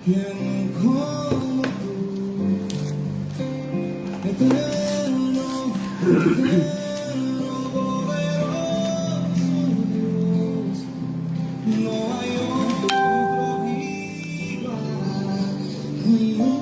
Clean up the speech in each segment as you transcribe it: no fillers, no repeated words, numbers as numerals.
¿Quién como tú? Eterno, eterno, poderoso Dios. No hay otro igual.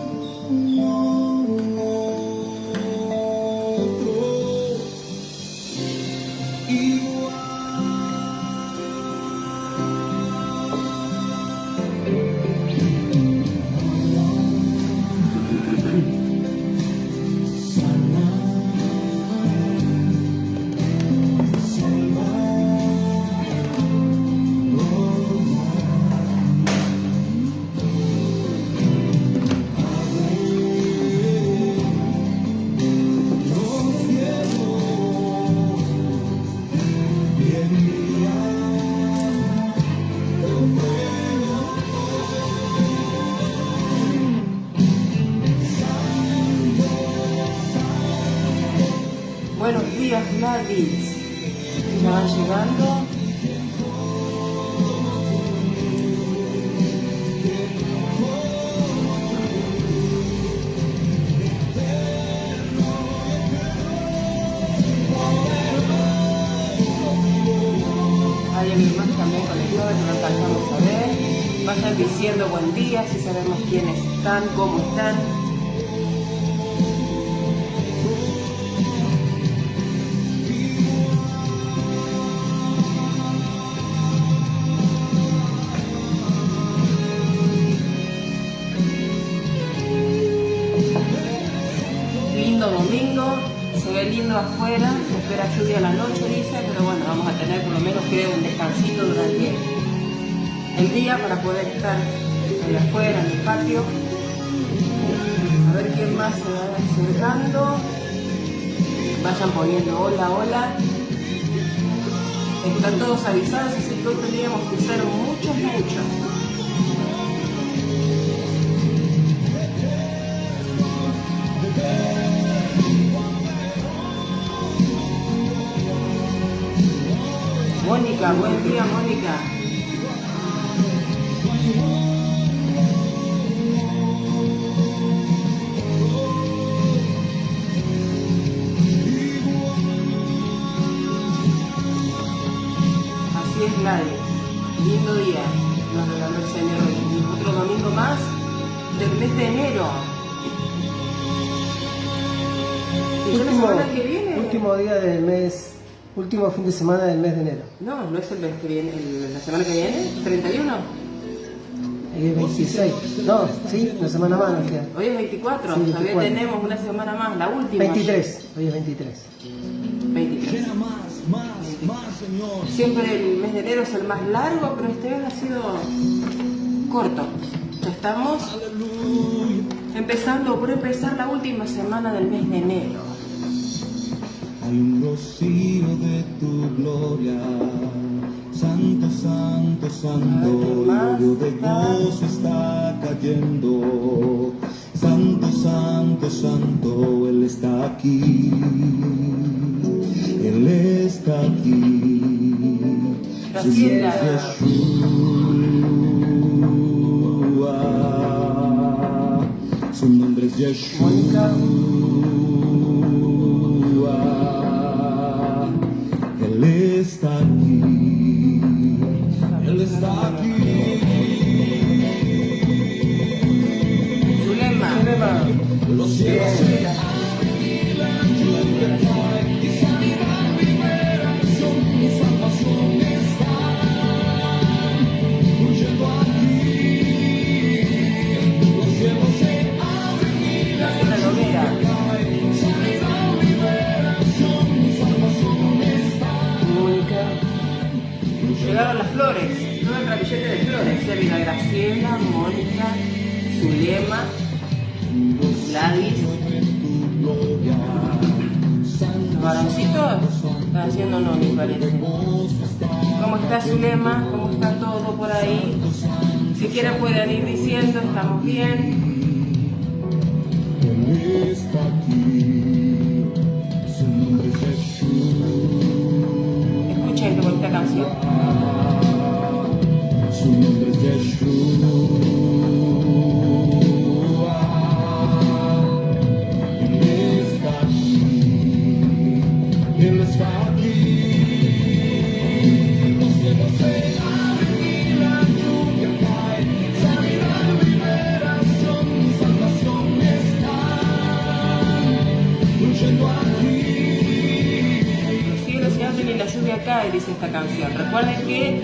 Buenos días, Gladys. Ya van llegando. Hay alguien más también conectado que no alcanzamos a ver. Vayan diciendo buen día, si sabemos quiénes están, cómo están. Lindo domingo, se ve lindo afuera, se espera lluvia a la noche, dice, pero bueno, vamos a tener por lo menos creo un descansito durante el día para poder estar ahí afuera, en el patio. A ver quién más se va acercando. Vayan poniendo hola, hola. Están todos avisados, así que hoy tendríamos que ser muchos. Mónica, buen día, Mónica. Así es, Gladys. Lindo día nos regaló el Señor hoy. Otro domingo más del mes de enero. ¿Y la semana que viene? Último día del mes, último fin de semana del mes de enero. No, no es el mes que viene, la semana que viene, 31. 26. No, sí, una semana más nos queda. Hoy es 24, Sí, todavía 24. tenemos una semana más, la última. 23, hoy es 23. 23. Más, Señor. Siempre el mes de enero es el más largo, pero este mes ha sido corto. Ya estamos empezando, por empezar la última semana del mes de enero. Hay un rocío de tu gloria, santo, santo, santo, ¿Alguien más? río de gozo está cayendo, santo, santo, santo, Él está aquí, Él está aquí, su nombre es Yeshua, su nombre es Yeshua. Él está aquí, Él está aquí. Zulema. Los cielos se abren, lluvia cae, y sanidad, liberación y salvación están fluyendo aquí. Los cielos se abren y la lluvia cae, sanidad, liberación y salvación están. Mónica. Llegaron las flores, todo el ramillete de flores. Ya vino Graciela, Mónica, Zulema, Gladys. Los varoncitos están haciendo nomi, parece. ¿Cómo está Zulema? ¿Cómo está todo por ahí? Si quieren pueden ir diciendo, estamos bien. Él está aquí, su nombre es Yeshua. Escuchen qué bonita canción. Su nombre es Yeshua. esta canción. Recuerden que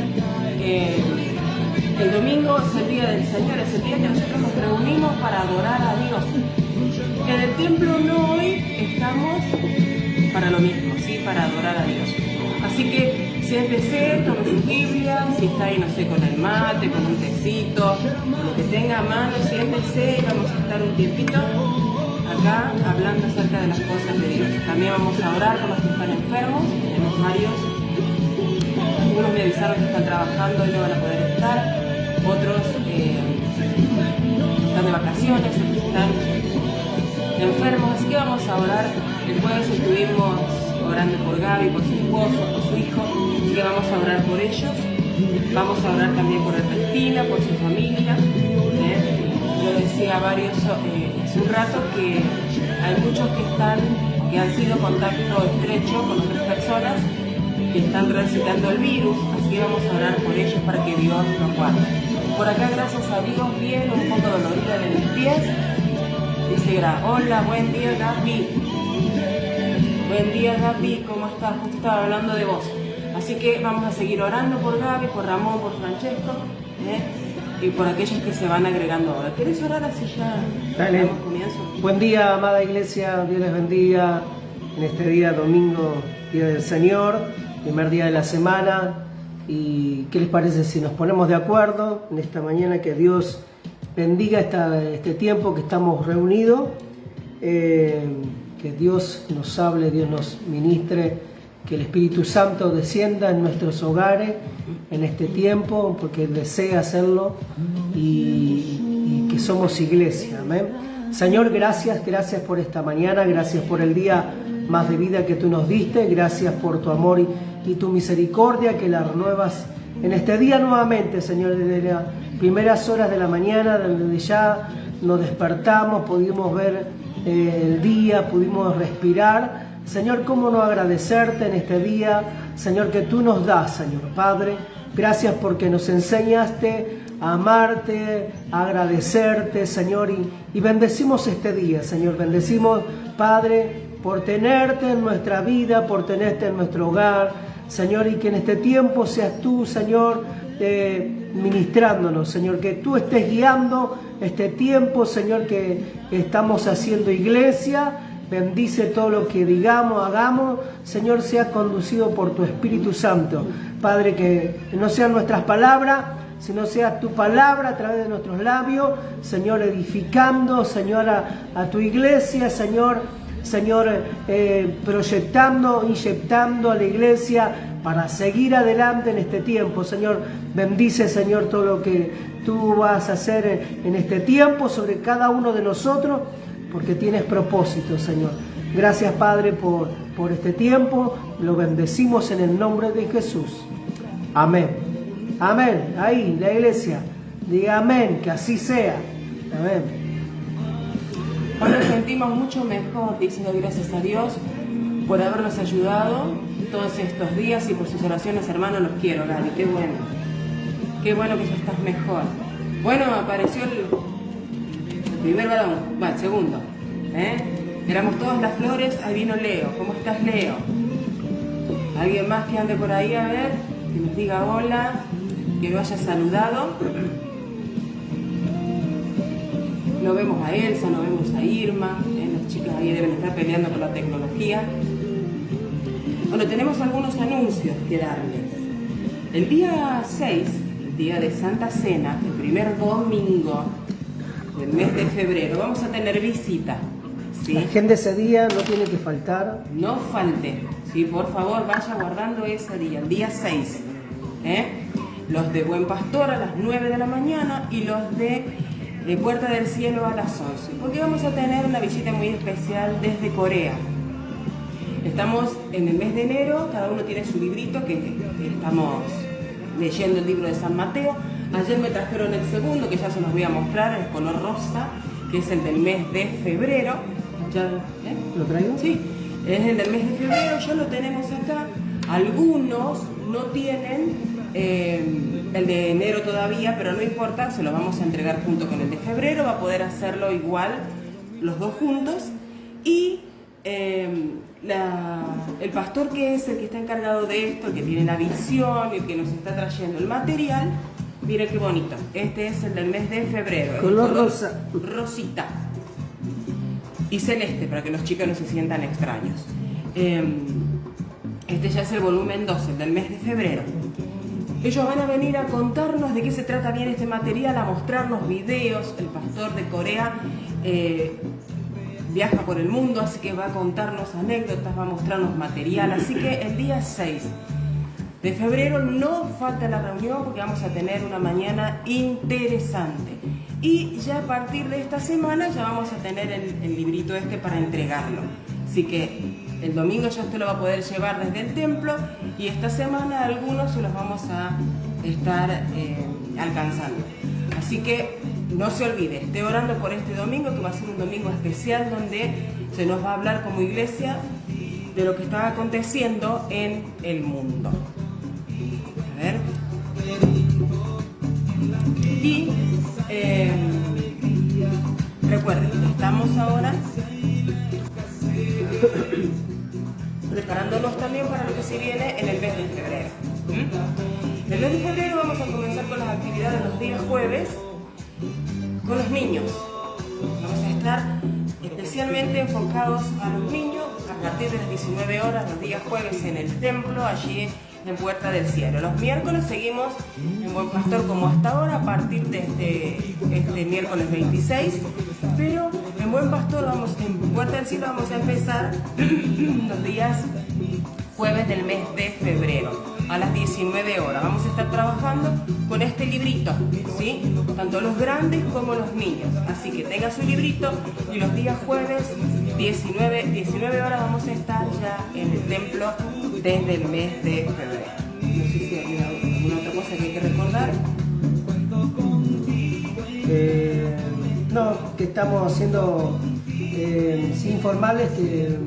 el domingo es el día del Señor, es el día que nosotros nos reunimos para adorar a Dios. En el templo no hoy estamos para lo mismo, ¿sí? Para adorar a Dios. Así que siéntese, tome su Biblia, si está ahí, no sé, con el mate, con un tecito, lo que tenga a mano, siéntese y vamos a estar un tiempito acá hablando acerca de las cosas de Dios. También vamos a orar por los que están enfermos, tenemos varios. Algunos me avisaron que están trabajando y no van a poder estar, otros están de vacaciones, otros están enfermos, así que vamos a orar. El jueves estuvimos orando por Gaby, por su esposo, por su hijo, así que vamos a orar por ellos. Vamos a orar también por Ernestina, por su familia. Yo decía a varios hace un rato que hay muchos que han sido contacto estrecho con otras personas que están transitando el virus, así que vamos a orar por ellos para que Dios los guarde. Por acá, gracias a Dios, bien, un poco dolorida de mis pies. Dice, hola, buen día, Gaby. Buen día, Gaby, ¿cómo estás? Justo estaba hablando de vos. Así que vamos a seguir orando por Gaby, por Ramón, por Francesco, y por aquellos que se van agregando ahora. ¿Querés orar así ya? Dale. Damos comienzo. Buen día, amada iglesia, Dios les bendiga en este día domingo, día del Señor, primer día de la semana. ¿Y qué les parece si nos ponemos de acuerdo en esta mañana? Que Dios bendiga este tiempo que estamos reunidos, que Dios nos hable, Dios nos ministre, que el Espíritu Santo descienda en nuestros hogares en este tiempo, porque Él desea hacerlo y que somos iglesia, amén. Señor, gracias por esta mañana, gracias por el día más de vida que tú nos diste, gracias por tu amor y tu misericordia que la renuevas en este día nuevamente, Señor, desde las primeras horas de la mañana, desde ya nos despertamos, pudimos ver el día, pudimos respirar. Señor, cómo no agradecerte en este día, Señor, que tú nos das, Señor Padre. Gracias porque nos enseñaste a amarte, a agradecerte, Señor, y bendecimos este día, Señor. Bendecimos, Padre, por tenerte en nuestra vida, por tenerte en nuestro hogar, Señor, y que en este tiempo seas tú, Señor, ministrándonos, Señor, que tú estés guiando este tiempo, Señor, que estamos haciendo iglesia. Bendice todo lo que digamos, hagamos, Señor, sea conducido por tu Espíritu Santo. Padre, que no sean nuestras palabras, sino sea tu palabra a través de nuestros labios, Señor, edificando, Señor, a tu iglesia, Señor, proyectando, inyectando a la iglesia para seguir adelante en este tiempo. Señor, bendice, Señor, todo lo que tú vas a hacer en este tiempo sobre cada uno de nosotros, porque tienes propósito, Señor. Gracias, Padre, por este tiempo. Lo bendecimos en el nombre de Jesús. Amén. Amén. Ahí, la iglesia. Diga amén, que así sea. Amén. Hoy nos sentimos mucho mejor, diciendo gracias a Dios por habernos ayudado todos estos días y por sus oraciones, hermano. Los quiero, Gaby. Qué bueno. Qué bueno que ya estás mejor. Bueno, apareció el primer varón, el segundo. Éramos todas las flores, ahí vino Leo. ¿Cómo estás, Leo? ¿Alguien más que ande por ahí a ver? Que nos diga hola, que lo haya saludado. No vemos a Elsa, no vemos a Irma. Las chicas ahí deben estar peleando con la tecnología. Bueno, tenemos algunos anuncios que darles. El día 6, el día de Santa Cena, el primer domingo del mes de febrero, vamos a tener visita. ¿Sí? La agenda ese día no tiene que faltar. No falte, ¿sí? Por favor, vaya guardando ese día, el día 6. Los de Buen Pastor a las 9 de la mañana y los de Puerta del Cielo a las 11. Porque vamos a tener una visita muy especial desde Corea. Estamos en el mes de enero, cada uno tiene su librito que estamos leyendo el libro de San Mateo. Ayer me trajeron el segundo, que ya se los voy a mostrar, el color rosa, que es el del mes de febrero. ¿Ya, ¿Lo traigo? Sí, es el del mes de febrero, ya lo tenemos acá. Algunos no tienen el de enero todavía, pero no importa, se los vamos a entregar junto con el de febrero, va a poder hacerlo igual los dos juntos. Y el pastor que es el que está encargado de esto, el que tiene la visión, el que nos está trayendo el material, miren qué bonito. Este es el del mes de febrero. Color rosa. Rosita. Y celeste, para que los chicos no se sientan extraños. Este ya es el volumen 12, el del mes de febrero. Ellos van a venir a contarnos de qué se trata bien este material, a mostrarnos videos. El pastor de Corea viaja por el mundo, así que va a contarnos anécdotas, va a mostrarnos material. Así que el día 6 de febrero no falta la reunión porque vamos a tener una mañana interesante. Y ya a partir de esta semana ya vamos a tener el librito este para entregarlo. Así que el domingo ya usted lo va a poder llevar desde el templo y esta semana algunos se los vamos a estar alcanzando. Así que no se olvide, esté orando por este domingo, que va a ser un domingo especial donde se nos va a hablar como iglesia de lo que está aconteciendo en el mundo. A ver. Y recuerden, estamos ahora preparándonos también para lo que se viene en el mes de febrero. En el mes de febrero vamos a comenzar con las actividades los días jueves con los niños. Vamos a estar especialmente enfocados a los niños a partir de las 19 horas los días jueves en el templo, allí en Puerta del Cielo. Los miércoles seguimos en Buen Pastor como hasta ahora, a partir de este miércoles 26, pero en Buen Pastor, en Puerta del Cielo vamos a empezar los días jueves del mes de febrero a las 19 horas. Vamos a estar trabajando con este librito, ¿sí? Tanto los grandes como los niños. Así que tenga su librito y los días jueves 19 horas vamos a estar ya en el templo desde el mes de febrero. No sé si hay alguna otra cosa que hay que recordar. No, que estamos haciendo, sí, informales, que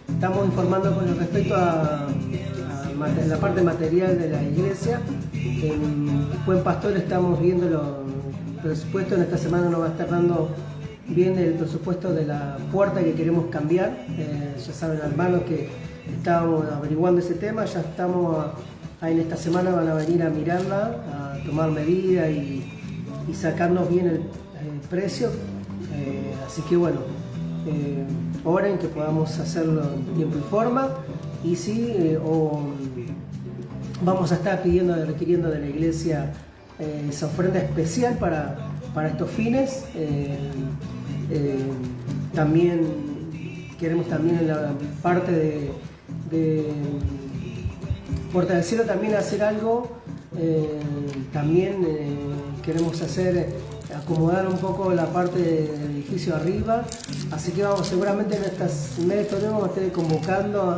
estamos informando con respecto a la parte material de la iglesia. En Buen Pastor estamos viendo los presupuestos. En esta semana nos va a estar dando bien el presupuesto de la puerta que queremos cambiar. Ya saben, hermanos, que estábamos averiguando ese tema. Ya estamos ahí en esta semana, van a venir a mirarla, a tomar medidas y sacarnos bien el precio. Así que bueno, oren que podamos hacerlo en tiempo y forma. Y sí, vamos a estar requiriendo de la iglesia esa ofrenda especial para estos fines. También queremos también en la parte de Puerta del Cielo también hacer algo. También queremos acomodar un poco la parte del edificio arriba, así que seguramente en estas meses de torneo vamos a estar convocando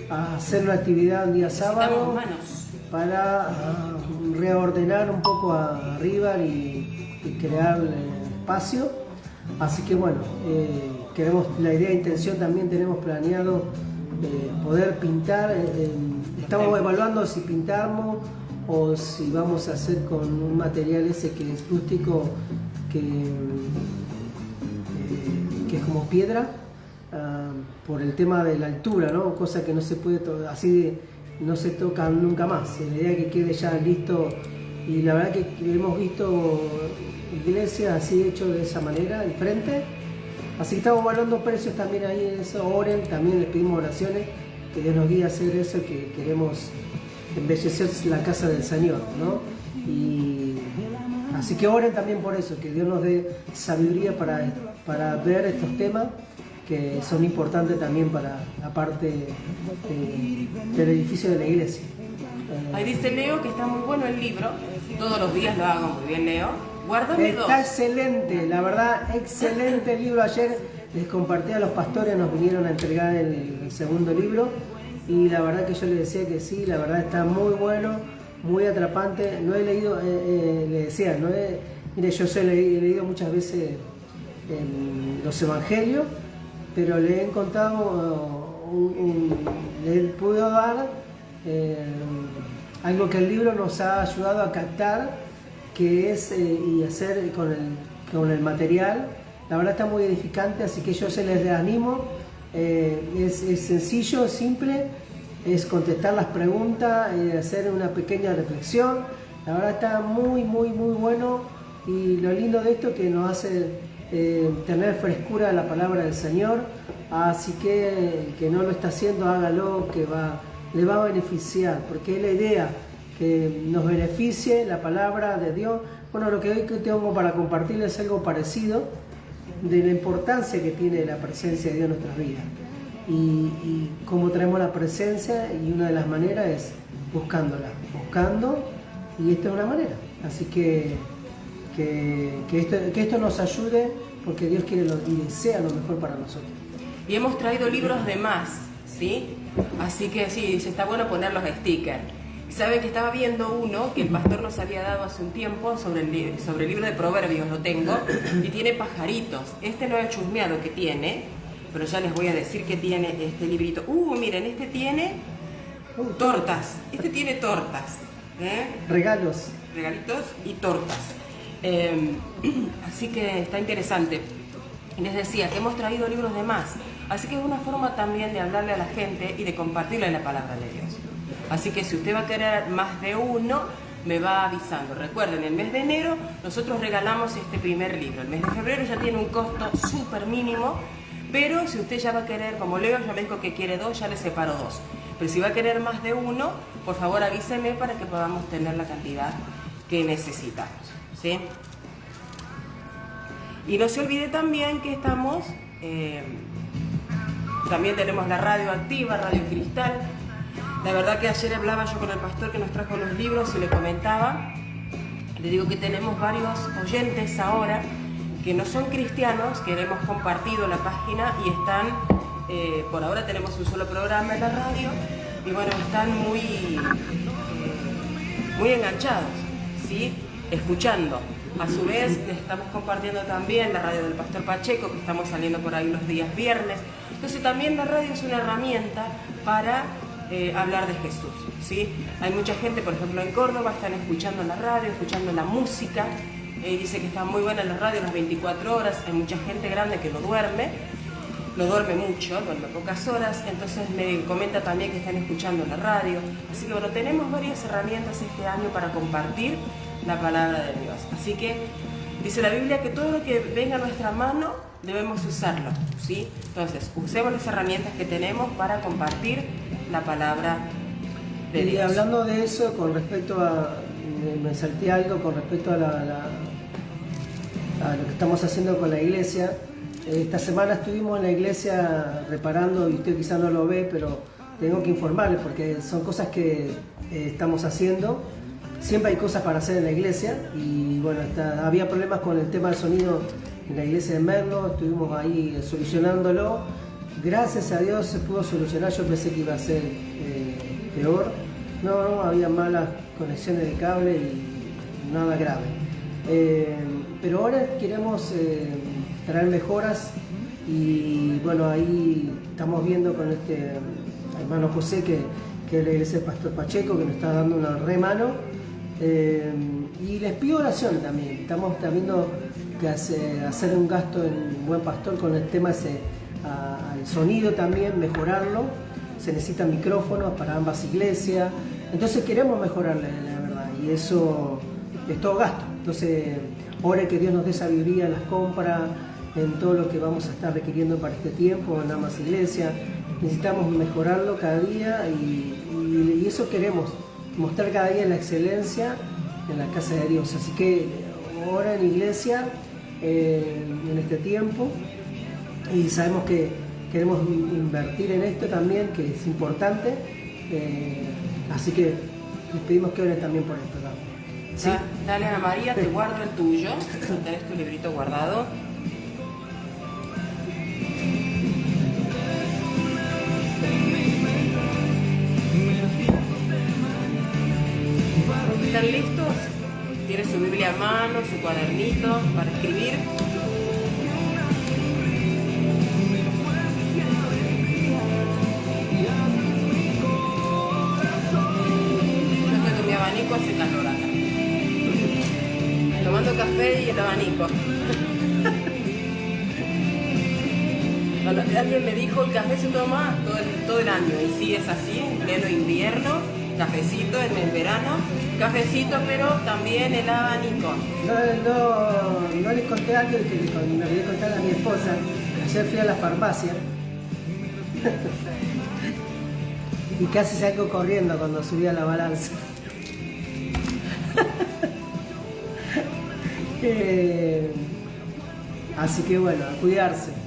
a hacer una actividad un día sábado para reordenar un poco arriba y crear espacio. Así que bueno, la idea e intención también tenemos planeado poder pintar. Estamos evaluando si pintamos o si vamos a hacer con un material ese que es rústico, que es como piedra, por el tema de la altura, ¿no? Cosa que no se puede, no se toca nunca más. La idea es que quede ya listo, y la verdad que hemos visto iglesias así hecho de esa manera, al frente. Así que estamos evaluando precios también ahí en eso. Oren, también les pedimos oraciones, que Dios nos guíe a hacer eso, que queremos embellecer la casa del Señor, ¿no? Y así que oren también por eso, que Dios nos dé sabiduría para ver estos temas que son importantes también para la parte del edificio de la iglesia. Ahí dice Leo que está muy bueno el libro, todos los días lo hago muy bien, Leo. Guárdame dos. Está excelente, la verdad, excelente el libro. Ayer les compartí a los pastores, nos vinieron a entregar el segundo libro. Y la verdad que yo le decía que sí, la verdad está muy bueno, muy atrapante. No he leído, le decía, mire, yo he leído muchas veces los evangelios, pero le he encontrado, le he podido dar algo que el libro nos ha ayudado a captar, que es y hacer con el material. La verdad está muy edificante, así que yo se les animo Es sencillo, simple, es contestar las preguntas, hacer una pequeña reflexión. La verdad está muy bueno, y lo lindo de esto es que nos hace tener frescura a la palabra del Señor. Así que el que no lo está haciendo, hágalo, que le va a beneficiar, porque es la idea, que nos beneficie la palabra de Dios. Bueno, lo que hoy tengo para compartirles es algo parecido, de la importancia que tiene la presencia de Dios en nuestras vidas, y cómo traemos la presencia, y una de las maneras es buscando, y esta es una manera. Así que esto nos ayude, porque Dios quiere y desea lo mejor para nosotros. Y hemos traído libros de más, ¿sí? Así que sí, está bueno poner los stickers. Saben que estaba viendo uno que el pastor nos había dado hace un tiempo sobre el libro de Proverbios, lo tengo, y tiene pajaritos. Este no he chusmeado que tiene, pero ya les voy a decir que tiene este librito. Miren, este tiene tortas. Este tiene tortas. Regalitos y tortas. Así que está interesante. Les decía que hemos traído libros de más. Así que es una forma también de hablarle a la gente y de compartirle la palabra de Dios. Así que si usted va a querer más de uno, me va avisando. Recuerden, el mes de enero nosotros regalamos este primer libro. El mes de febrero ya tiene un costo súper mínimo, pero si usted ya va a querer, como Leo ya me dijo que quiere 2, ya le separo 2. Pero si va a querer más de uno, por favor avíseme para que podamos tener la cantidad que necesitamos, ¿sí? Y no se olvide también que estamos, también tenemos la radio activa, Radio Cristal. La verdad que ayer hablaba yo con el pastor que nos trajo los libros y le comentaba, le digo que tenemos varios oyentes ahora que no son cristianos, que hemos compartido la página y están, por ahora tenemos un solo programa en la radio, y bueno, están muy enganchados, ¿sí? Escuchando. A su vez, les estamos compartiendo también la radio del Pastor Pacheco, que estamos saliendo por ahí los días viernes. Entonces también la radio es una herramienta para hablar de Jesús, ¿sí? Hay mucha gente, por ejemplo en Córdoba, están escuchando la radio, escuchando la música. Dice que está muy buena la radio las 24 horas. Hay mucha gente grande que no duerme mucho, duerme pocas horas. Entonces me comenta también que están escuchando la radio. Así que bueno, tenemos varias herramientas este año para compartir la palabra de Dios. Así que dice la Biblia que todo lo que venga a nuestra mano debemos usarlo, ¿sí? Entonces, usemos las herramientas que tenemos para compartir la palabra de Dios. Y hablando de eso, con respecto a... me salté algo con respecto a lo que estamos haciendo con la iglesia. Esta semana estuvimos en la iglesia reparando, y usted quizás no lo ve, pero tengo que informarle porque son cosas que estamos haciendo. Siempre hay cosas para hacer en la iglesia, y bueno, había problemas con el tema del sonido en la iglesia de Merlo. Estuvimos ahí solucionándolo. Gracias a Dios se pudo solucionar. Yo pensé que iba a ser peor. No, había malas conexiones de cable y nada grave. Pero ahora queremos traer mejoras, y bueno, ahí estamos viendo con este hermano José, que es la iglesia del Pastor Pacheco, que nos está dando una remano. Y les pido oración también. Estamos viendo que hacer un gasto en Buen Pastor con el tema el sonido también, mejorarlo. Se necesitan micrófonos para ambas iglesias. Entonces queremos mejorarle, la verdad, y eso es todo gasto. Entonces, ore que Dios nos dé sabiduría en las compras, en todo lo que vamos a estar requiriendo para este tiempo en ambas iglesias. Necesitamos mejorarlo cada día, y eso queremos, mostrar cada día la excelencia en la casa de Dios. Así que ora en iglesia en este tiempo, y sabemos que queremos invertir en esto también, que es importante. Así que les pedimos que oren también por esto también. ¿Sí? Dale, Ana María, te guardo el tuyo. Tenés tu librito guardado. ¿Están listos? Tiene su Biblia a mano, su cuadernito para escribir. Abanico hace calor acá. Tomando café y el abanico. Bueno, alguien me dijo, el café se toma todo el año, y sí es así, en pleno invierno, cafecito en el verano, cafecito, pero también el abanico. No les conté algo que me olvidé contar a mi esposa. Ayer fui a la farmacia y casi salgo corriendo cuando subí a la balanza. Así que bueno, a cuidarse.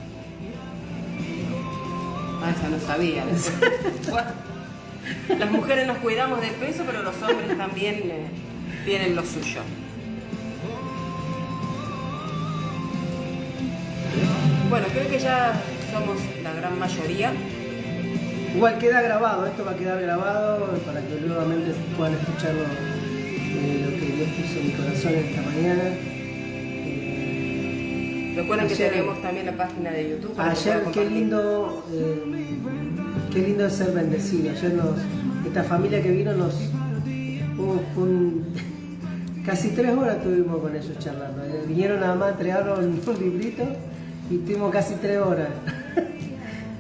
Esa no sabía. Bueno, las mujeres nos cuidamos de peso, pero los hombres también tienen lo suyo. Bueno, creo que ya somos la gran mayoría. Igual queda grabado, esto va a quedar grabado para que nuevamente puedan escuchar lo que Dios puso en mi corazón esta mañana. Recuerden que Ayer, tenemos también la página de YouTube. Ayer qué lindo es ser bendecido. Ayer esta familia que vino casi 3 horas estuvimos con ellos charlando. Vinieron nada más, entregaron un librito y estuvimos casi 3 horas.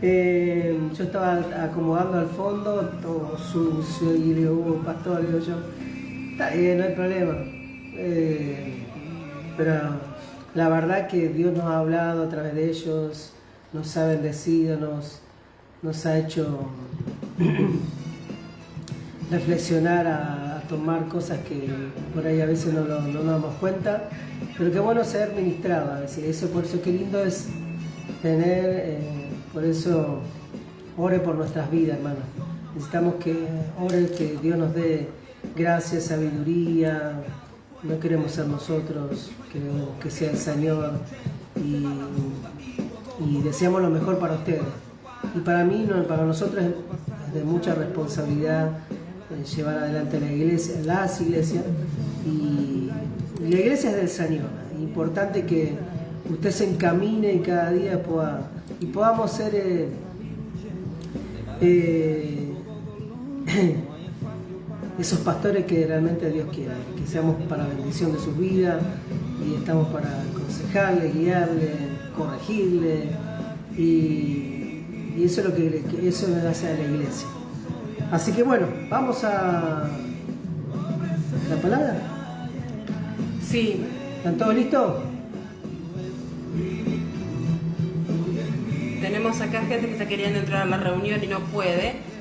Yo estaba acomodando al fondo, todo sucio, y digo, pastor, digo yo, está bien, no hay problema. Pero la verdad que Dios nos ha hablado a través de ellos, nos ha bendecido, nos ha hecho reflexionar a tomar cosas que por ahí a veces no nos damos cuenta, pero qué bueno ser ministrado a veces. Eso, por eso qué lindo es tener, por eso ore por nuestras vidas, hermano. Necesitamos que ore, que Dios nos dé gracia, sabiduría. No queremos ser nosotros, queremos que sea el Señor y deseamos lo mejor para ustedes. Y para mí, para nosotros es de mucha responsabilidad llevar adelante la iglesia, las iglesias, y la iglesia es del Señor. Es importante que usted se encamine y cada día podamos ser esos pastores que realmente Dios quiere, que seamos para bendición de sus vidas y estamos para aconsejarle, guiarle, corregirle, y eso es lo que eso le hace a la iglesia. Así que bueno, vamos a la palabra. Sí. ¿Están todos listos? Tenemos acá gente que está queriendo entrar a la reunión y no puede.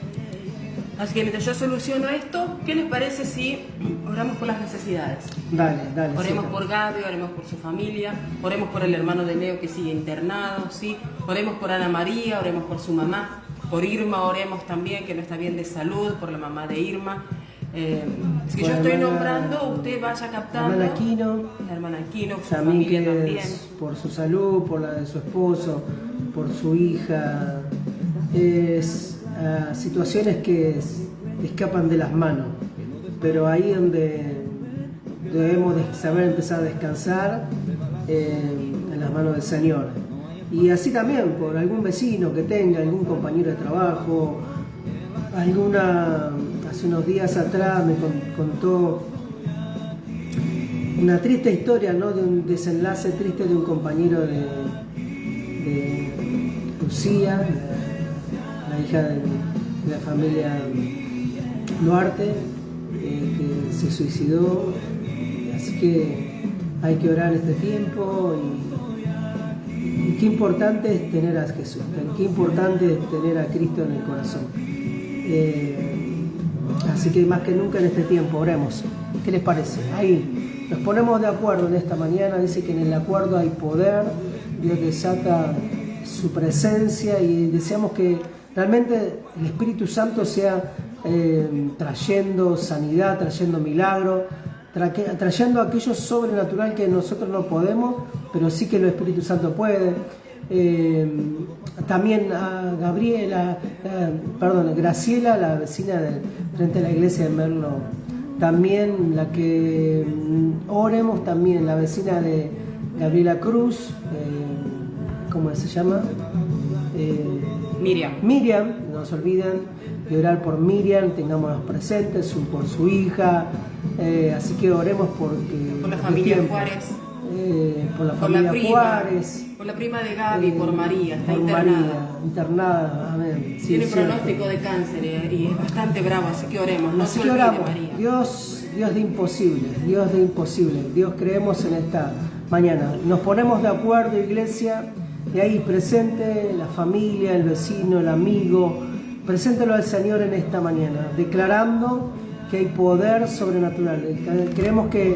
Así que mientras yo soluciono esto, ¿qué les parece si oramos por las necesidades? Dale. Oremos sí. por Gaby, oremos por su familia, oremos por el hermano de Leo que sigue internado, ¿sí? Oremos por Ana María, oremos por su mamá, por Irma oremos también, que no está bien de salud, por la mamá de Irma. Es que yo estoy nombrando, usted vaya captando. La hermana Aquino, su también, familia que también. es por su salud, por la de su esposo, por su hija. Situaciones que escapan de las manos, pero ahí donde debemos de saber empezar a descansar en las manos del Señor. Y así también por algún vecino que tenga, algún compañero de trabajo, hace unos días atrás me contó una triste historia, ¿no? De un desenlace triste de un compañero de Lucía, la hija de la familia Duarte, que se suicidó. Así que hay que orar este tiempo y qué importante es tener a Jesús, qué importante es tener a Cristo en el corazón. Así que más que nunca en este tiempo oremos. ¿Qué les parece? Ahí nos ponemos de acuerdo en esta mañana. Dice que en el acuerdo hay poder, Dios desata su presencia y deseamos que realmente el Espíritu Santo sea trayendo sanidad, trayendo milagro, trayendo aquello sobrenatural que nosotros no podemos, pero sí que el Espíritu Santo puede. También a Graciela, la vecina frente a la iglesia de Merlo, también la que oremos, también la vecina de Gabriela Cruz, ¿cómo se llama? Miriam, no se olviden de orar por Miriam, tengámoslos presentes, por su hija, así que oremos por la familia Juárez. por la familia Juárez. Por la prima de Gaby, por María, está por internada. María, internada, amén. Sí, Tiene es cierto. pronóstico de cáncer y es bastante bravo, así que oremos, no Así se que olvide oramos. María. Dios de imposibles, Dios de imposibles. Dios, creemos en esta mañana. Nos ponemos de acuerdo, iglesia, y ahí presente la familia, el vecino, el amigo. Preséntelo al Señor en esta mañana, declarando que hay poder sobrenatural. Creemos que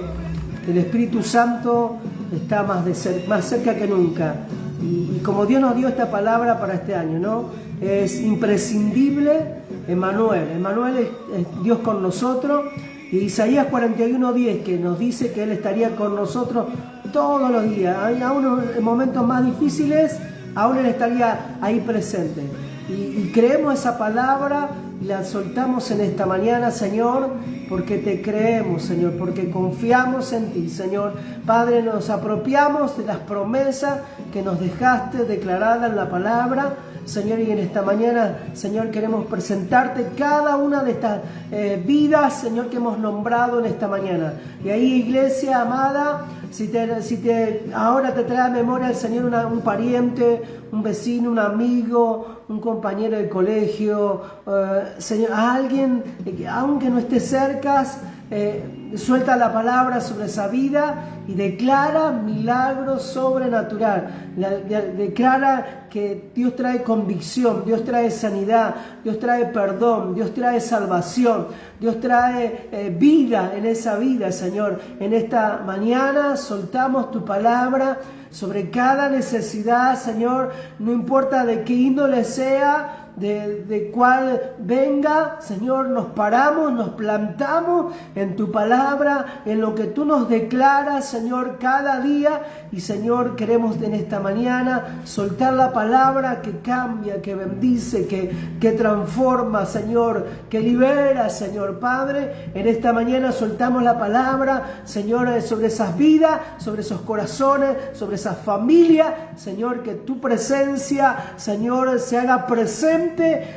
el Espíritu Santo está más cerca que nunca. Y como Dios nos dio esta palabra para este año, ¿no? Es imprescindible Emmanuel. Emmanuel es Dios con nosotros. Y Isaías 41:10, que nos dice que Él estaría con nosotros todos los días. Aún en momentos más difíciles, aún Él estaría ahí presente. Y creemos esa palabra y la soltamos en esta mañana, Señor, porque te creemos, Señor, porque confiamos en ti, Señor. Padre, nos apropiamos de las promesas que nos dejaste declaradas en la palabra, Señor, y en esta mañana, Señor, queremos presentarte cada una de estas vidas, Señor, que hemos nombrado en esta mañana. Y ahí, iglesia amada, si ahora te trae a memoria el Señor un pariente, un vecino, un amigo, un compañero de colegio, Señor, a alguien, aunque no esté cerca, suelta la palabra sobre esa vida y declara milagro sobrenatural. Declara que Dios trae convicción, Dios trae sanidad, Dios trae perdón, Dios trae salvación, Dios trae vida en esa vida, Señor. En esta mañana soltamos tu palabra sobre cada necesidad, Señor, no importa de qué índole sea, de cuál venga, Señor, nos paramos, nos plantamos en tu palabra, en lo que tú nos declaras, Señor, cada día. Y, Señor, queremos en esta mañana soltar la palabra que cambia, que bendice, que transforma, Señor, que libera, Señor. Padre, en esta mañana soltamos la palabra, Señor, sobre esas vidas, sobre esos corazones, sobre esas familias, Señor, que tu presencia, Señor, se haga presente,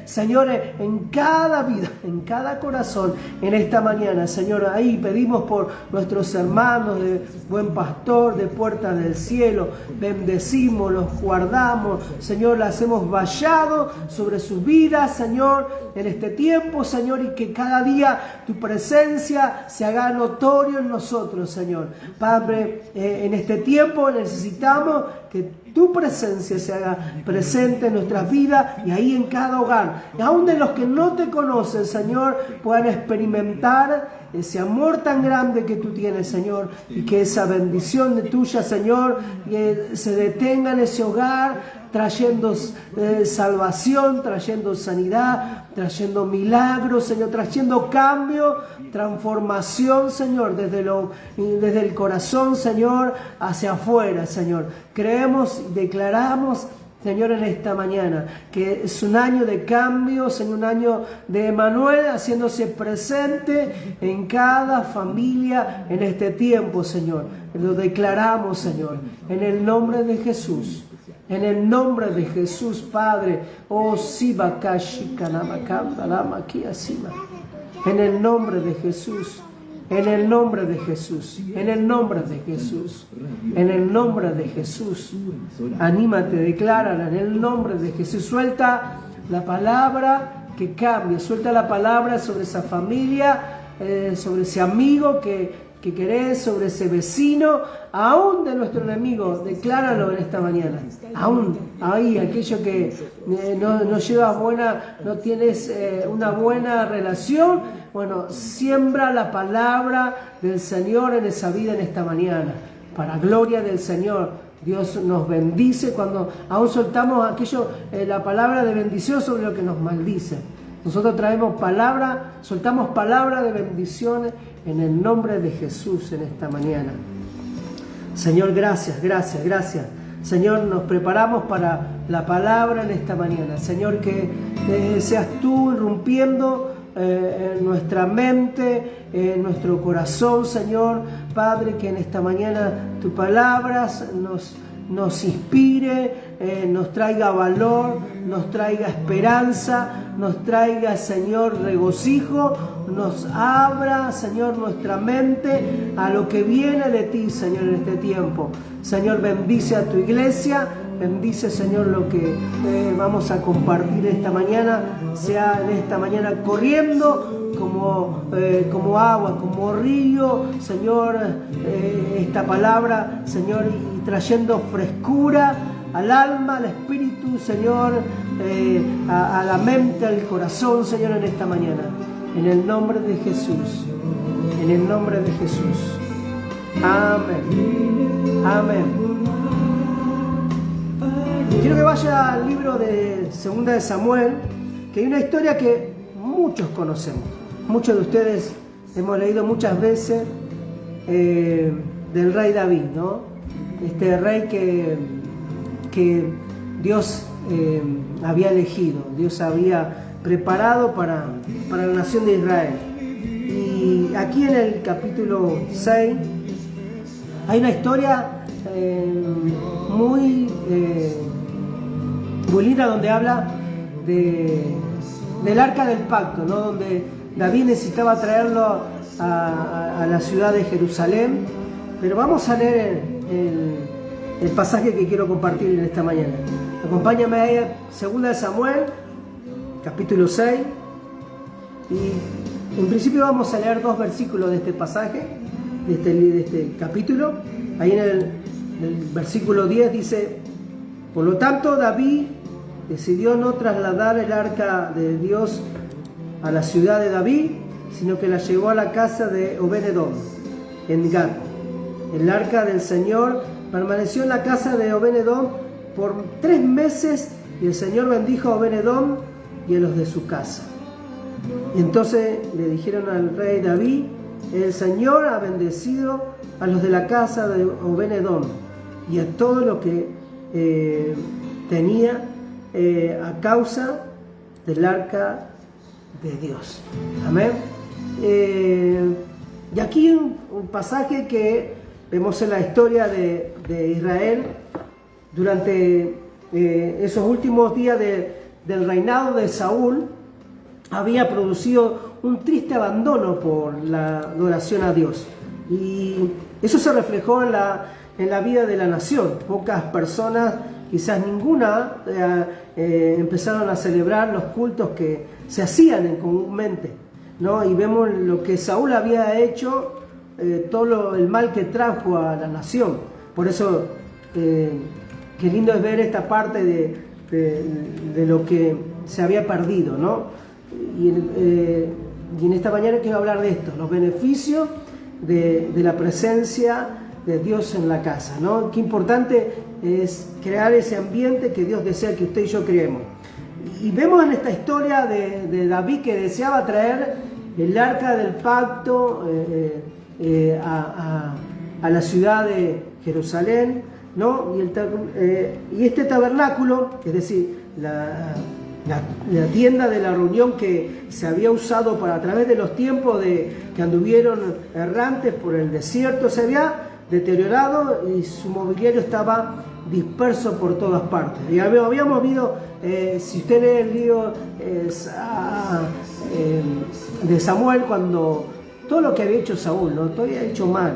Señor, en cada vida, en cada corazón, en esta mañana, Señor. Ahí pedimos por nuestros hermanos de Buen Pastor, de Puerta del Cielo, bendecimos, los guardamos, Señor, las hemos vallado sobre sus vidas, Señor, en este tiempo, Señor, y que cada día tu presencia se haga notorio en nosotros, Señor. Padre, en este tiempo necesitamos que tu presencia se haga presente en nuestras vidas y ahí en cada hogar. Y aún de los que no te conocen, Señor, puedan experimentar ese amor tan grande que tú tienes, Señor, y que esa bendición de tuya, Señor, se detenga en ese hogar, trayendo salvación, trayendo sanidad, trayendo milagros, Señor, trayendo cambio, transformación, Señor, desde el corazón, Señor, hacia afuera, Señor. Creemos y declaramos, Señor, en esta mañana, que es un año de cambio, Señor, un año de Emmanuel haciéndose presente en cada familia en este tiempo, Señor. Lo declaramos, Señor, en el nombre de Jesús. En el nombre de Jesús, Padre. Oh, Siba Kashi Kanamakamba Lama Kiasima. En el nombre de Jesús. En el nombre de Jesús. En el nombre de Jesús. En el nombre de Jesús. Anímate, declárala en el nombre de Jesús. Suelta la palabra que cambie. Suelta la palabra sobre esa familia, sobre ese amigo que querés, sobre ese vecino, aún de nuestro enemigo. Decláralo en esta mañana. Aún ahí, aquello que no llevas no tienes una buena relación, bueno, siembra la palabra del Señor en esa vida en esta mañana, para gloria del Señor. Dios nos bendice cuando aún soltamos la palabra de bendición sobre lo que nos maldice. Nosotros traemos palabra, soltamos palabra de bendiciones en el nombre de Jesús en esta mañana. Señor, gracias, gracias, gracias. Señor, nos preparamos para la palabra en esta mañana. Señor, que seas tú irrumpiendo en nuestra mente, en nuestro corazón, Señor. Padre, que en esta mañana tus palabras nos inspire, nos traiga valor, nos traiga esperanza, nos traiga, Señor, regocijo, nos abra, Señor, nuestra mente a lo que viene de ti, Señor, en este tiempo. Señor, bendice a tu iglesia, bendice, Señor, lo que vamos a compartir esta mañana, sea en esta mañana corriendo como agua, como río, Señor, esta palabra, Señor, y trayendo frescura al alma, al espíritu, Señor, a la mente, al corazón, Señor, en esta mañana. En el nombre de Jesús, en el nombre de Jesús. Amén. Amén. Quiero que vaya al libro de 2 de Samuel, que hay una historia que muchos conocemos. Muchos de ustedes hemos leído muchas veces del rey David, ¿no? Este rey que Dios había elegido, Dios había preparado para la nación de Israel. Y aquí en el capítulo 6 hay una historia muy linda, donde habla del arca del pacto, ¿no? Donde David necesitaba traerlo a la ciudad de Jerusalén. Pero vamos a leer el pasaje que quiero compartir en esta mañana. Acompáñame ahí a 2 de Samuel, capítulo 6. Y en principio vamos a leer 2 versículos de este pasaje, de este capítulo. Ahí en el versículo 10 dice: por lo tanto, David decidió no trasladar el arca de Dios a la ciudad de David, sino que la llevó a la casa de Obed-edom en Gat. El arca del Señor permaneció en la casa de Obed-edom por 3 meses, y el Señor bendijo a Obed-edom y a los de su casa. Y entonces le dijeron al rey David: el Señor ha bendecido a los de la casa de Obed-edom y a todo lo que tenía a causa del arca de Dios. Amén. Y aquí un pasaje que vemos en la historia de Israel durante esos últimos días del reinado de Saúl. Había producido un triste abandono por la adoración a Dios, y eso se reflejó en la vida de la nación. Pocas personas, quizás ninguna, empezaron a celebrar los cultos que se hacían comúnmente, ¿no? Y vemos lo que Saúl había hecho, todo el mal que trajo a la nación. Por eso, qué lindo es ver esta parte de lo que se había perdido, ¿no? Y en esta mañana quiero hablar de esto, los beneficios de la presencia de Dios en la casa, ¿no? Qué importante es crear ese ambiente que Dios desea que usted y yo creemos. Y vemos en esta historia de David, que deseaba traer el arca del pacto a la ciudad de Jerusalén, ¿no? Y este tabernáculo, es decir, la tienda de la reunión que se había usado a través de los tiempos que anduvieron errantes por el desierto, se había deteriorado y su mobiliario estaba disperso por todas partes. Y habíamos visto, si usted lee el libro de Samuel, cuando todo lo que había hecho Saúl, ¿no? Todo había hecho mal,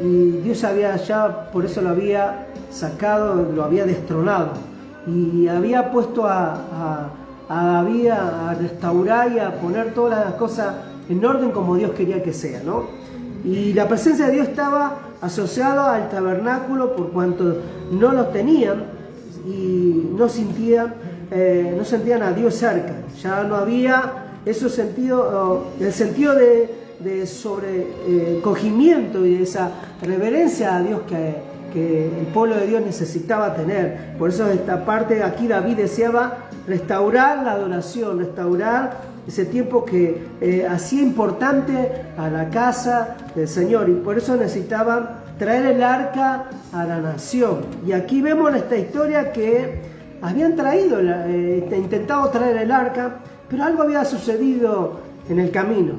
y Dios había ya, por eso lo había sacado, lo había destronado, y había puesto a David a restaurar y a poner todas las cosas en orden como Dios quería que sea, ¿no? Y la presencia de Dios estaba asociada al tabernáculo, por cuanto no los tenían y no sentían a Dios cerca. Ya no había ese sentido, el sentido de sobrecogimiento y de esa reverencia a Dios que el pueblo de Dios necesitaba tener. Por eso esta parte aquí David deseaba restaurar la adoración, restaurar ese tiempo que hacía importante a la casa del Señor, y por eso necesitaban traer el arca a la nación. Y aquí vemos en esta historia que habían intentado traer el arca, pero algo había sucedido en el camino.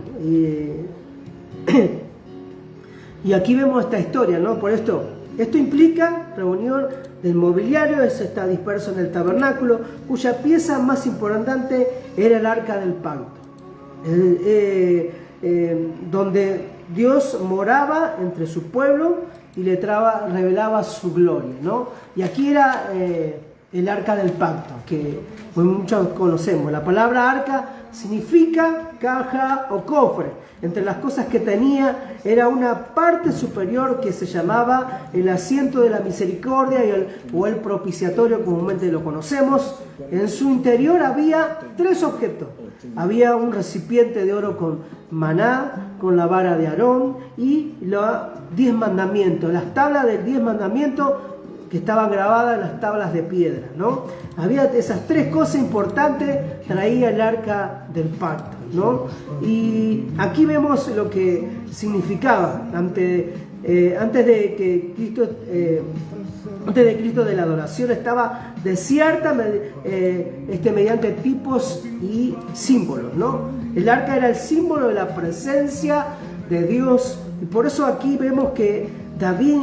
Y aquí vemos esta historia, ¿no? Por esto Esto implica reunión del mobiliario, eso está disperso en el tabernáculo, cuya pieza más importante era el arca del pacto, donde Dios moraba entre su pueblo y le revelaba su gloria, ¿no? Y aquí era el arca del pacto, que pues muchos conocemos. La palabra arca significa caja o cofre. Entre las cosas que tenía era una parte superior que se llamaba el asiento de la misericordia o el propiciatorio, comúnmente lo conocemos. En su interior había 3 objetos. Había un recipiente de oro con maná, con la vara de Aarón y los 10 mandamientos, las tablas del 10 mandamientos que estaban grabadas en las tablas de piedra, ¿no? Había esas 3 cosas importantes, traía el arca del pacto, ¿no? Y aquí vemos lo que significaba antes de Cristo de la adoración estaba desierta mediante tipos y símbolos, ¿no? El arca era el símbolo de la presencia de Dios y por eso aquí vemos que David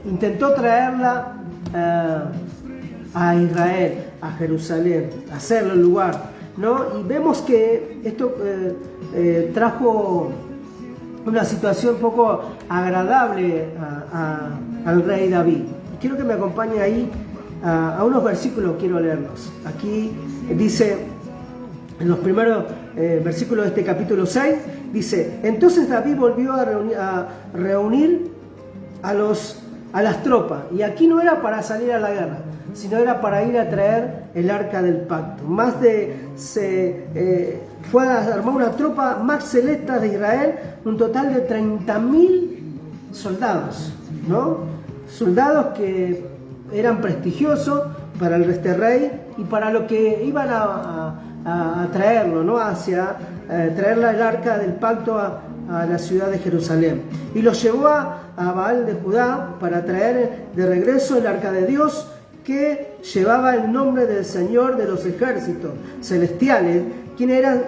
intentó traerla a Israel, a Jerusalén, hacerlo el lugar, ¿no? Y vemos que esto trajo una situación poco agradable al rey David. Quiero que me acompañe ahí a unos versículos, quiero leerlos. Aquí dice, en los primeros versículos de este capítulo 6, dice: entonces David volvió a reunir a las tropas, y aquí no era para salir a la guerra, sino era para ir a traer el arca del pacto. Fue a armar una tropa más selecta de Israel, un total de 30.000 soldados, ¿no? Soldados que eran prestigiosos para este rey y para lo que iban a traerlo, ¿no? Traerle el arca del pacto a la ciudad de Jerusalén. Y los llevó a Baal de Judá para traer de regreso el arca de Dios, que llevaba el nombre del Señor de los ejércitos celestiales, quienes eran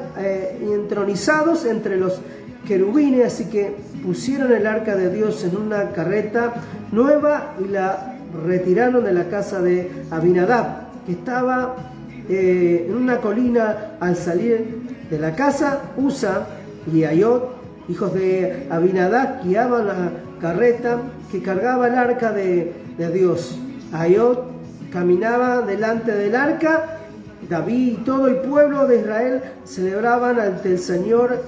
entronizados entre los querubines. Así que pusieron el arca de Dios en una carreta nueva y la retiraron de la casa de Abinadab, que estaba en una colina. Al salir de la casa, Usa y Ayod, hijos de Abinadab, guiaban la carreta que cargaba el arca de Dios. Ayod caminaba delante del arca. David y todo el pueblo de Israel celebraban ante el Señor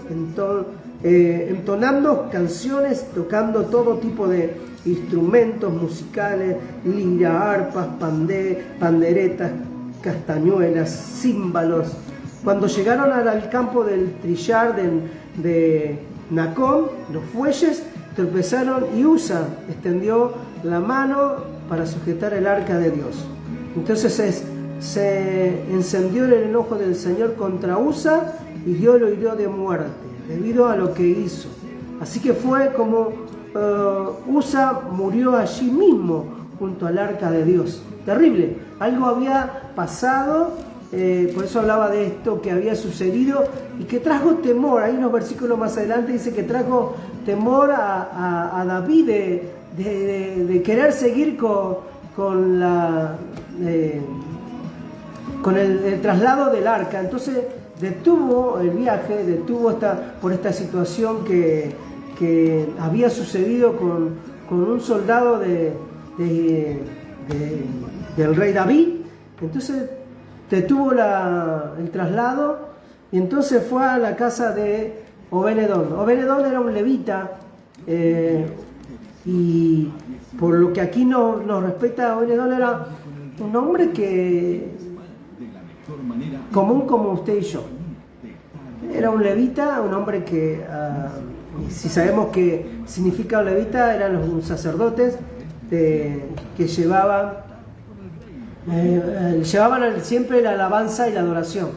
entonando canciones, tocando todo tipo de instrumentos musicales, lira, arpas, panderetas, castañuelas, címbalos. Cuando llegaron al campo del trillar de Nacón, los fuelles tropezaron y Usa extendió la mano para sujetar el arca de Dios. Entonces se encendió el enojo del Señor contra Usa y Dios lo hirió de muerte debido a lo que hizo. Así que fue como Usa murió allí mismo junto al arca de Dios. Terrible, algo había pasado, por eso hablaba de esto que había sucedido y que trajo temor. Hay unos versículos más adelante dice que trajo temor a David de querer seguir con el traslado del arca. Entonces detuvo el viaje, por esta situación que había sucedido con un soldado del rey David. Entonces detuvo el traslado y entonces fue a la casa de Obed-Edom. Obed-Edom era un levita, y por lo que aquí nos respecta, Obed-Edom era un hombre común como usted y yo. Era un levita, un hombre que, si sabemos qué significa un levita, eran los sacerdotes que llevaban siempre la alabanza y la adoración.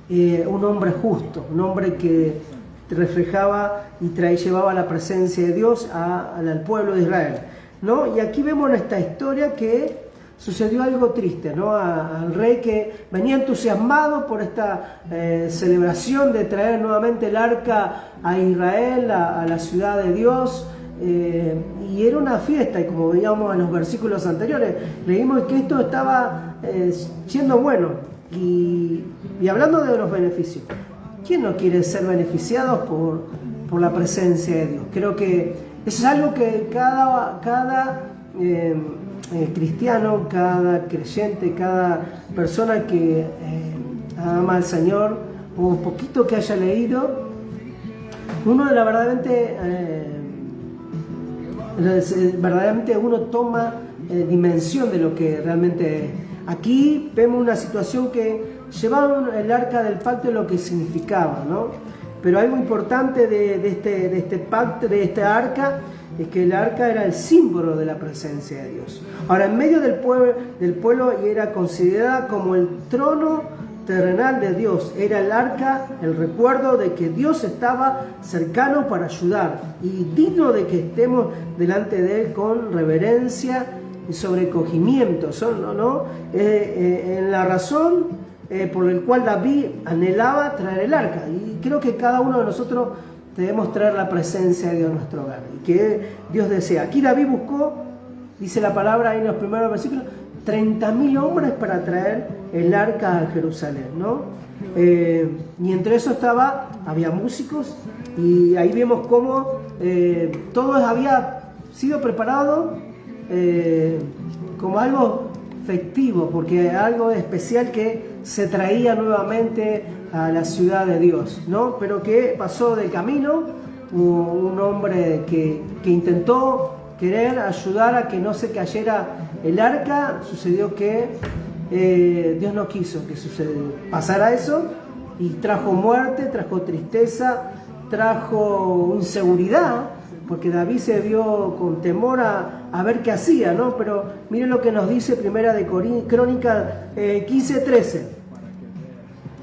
Un hombre justo, un hombre que reflejaba y llevaba la presencia de Dios al pueblo de Israel, ¿no? Y aquí vemos en esta historia que sucedió algo triste, ¿no? Al rey, que venía entusiasmado por esta celebración de traer nuevamente el arca a Israel, a la ciudad de Dios, y era una fiesta, y como veíamos en los versículos anteriores, leímos que esto estaba siendo bueno. Y hablando de los beneficios, ¿quién no quiere ser beneficiado por la presencia de Dios? Creo que eso es algo que cada cristiano, cada creyente, cada persona que ama al Señor, o un poquito que haya leído, uno verdaderamente uno toma dimensión de lo que realmente es. Aquí vemos una situación que llevaban el arca del pacto y lo que significaba, ¿no? Pero algo importante de este pacto, de esta arca, es que el arca era el símbolo de la presencia de Dios. Ahora, en medio del pueblo era considerada como el trono terrenal de Dios. Era el arca el recuerdo de que Dios estaba cercano para ayudar y digno de que estemos delante de Él con reverencia y sobrecogimiento. En la razón por la cual David anhelaba traer el arca. Y creo que cada uno de nosotros debemos traer la presencia de Dios en nuestro hogar. Y que Dios desea. Aquí David buscó, dice la palabra ahí en los primeros versículos, 30.000 hombres para traer el arca a Jerusalén, ¿no? Y entre eso había músicos, y ahí vemos cómo todo había sido preparado como algo festivo, porque algo especial que se traía nuevamente a la ciudad de Dios, ¿no? Pero que pasó del camino, un hombre que intentó querer ayudar a que no se cayera el arca. Sucedió que Dios no quiso que pasara eso, y trajo muerte, trajo tristeza, trajo inseguridad, porque David se vio con temor a ver qué hacía, ¿no? Pero miren lo que nos dice Primera de Crónica 15:13.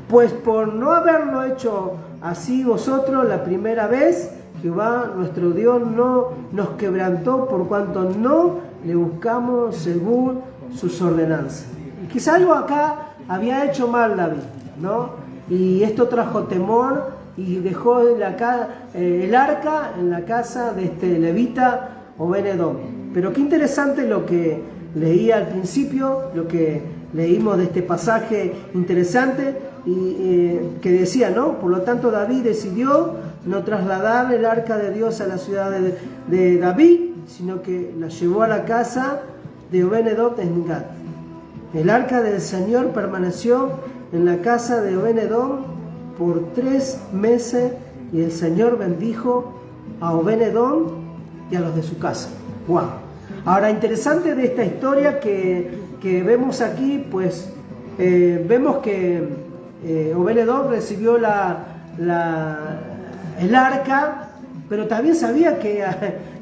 Pues por no haberlo hecho así vosotros la primera vez, Jehová nuestro Dios no nos quebrantó, por cuanto no le buscamos según sus ordenanzas. Y quizá algo acá había hecho mal David, ¿no? Y esto trajo temor, y dejó el arca en la casa de este levita Obed-Edom. Pero qué interesante lo que leía al principio, lo que leímos de este pasaje interesante, y que decía, ¿no? Por lo tanto, David decidió no trasladar el arca de Dios a la ciudad de David, sino que la llevó a la casa de Obed-Edom en Gat. El arca del Señor permaneció en la casa de Obed-Edom por 3 meses, y el Señor bendijo a Obed-Edom y a los de su casa. ¡Wow! Ahora, interesante de esta historia que vemos aquí, pues vemos que Obed-Edom recibió el arca, pero también sabía que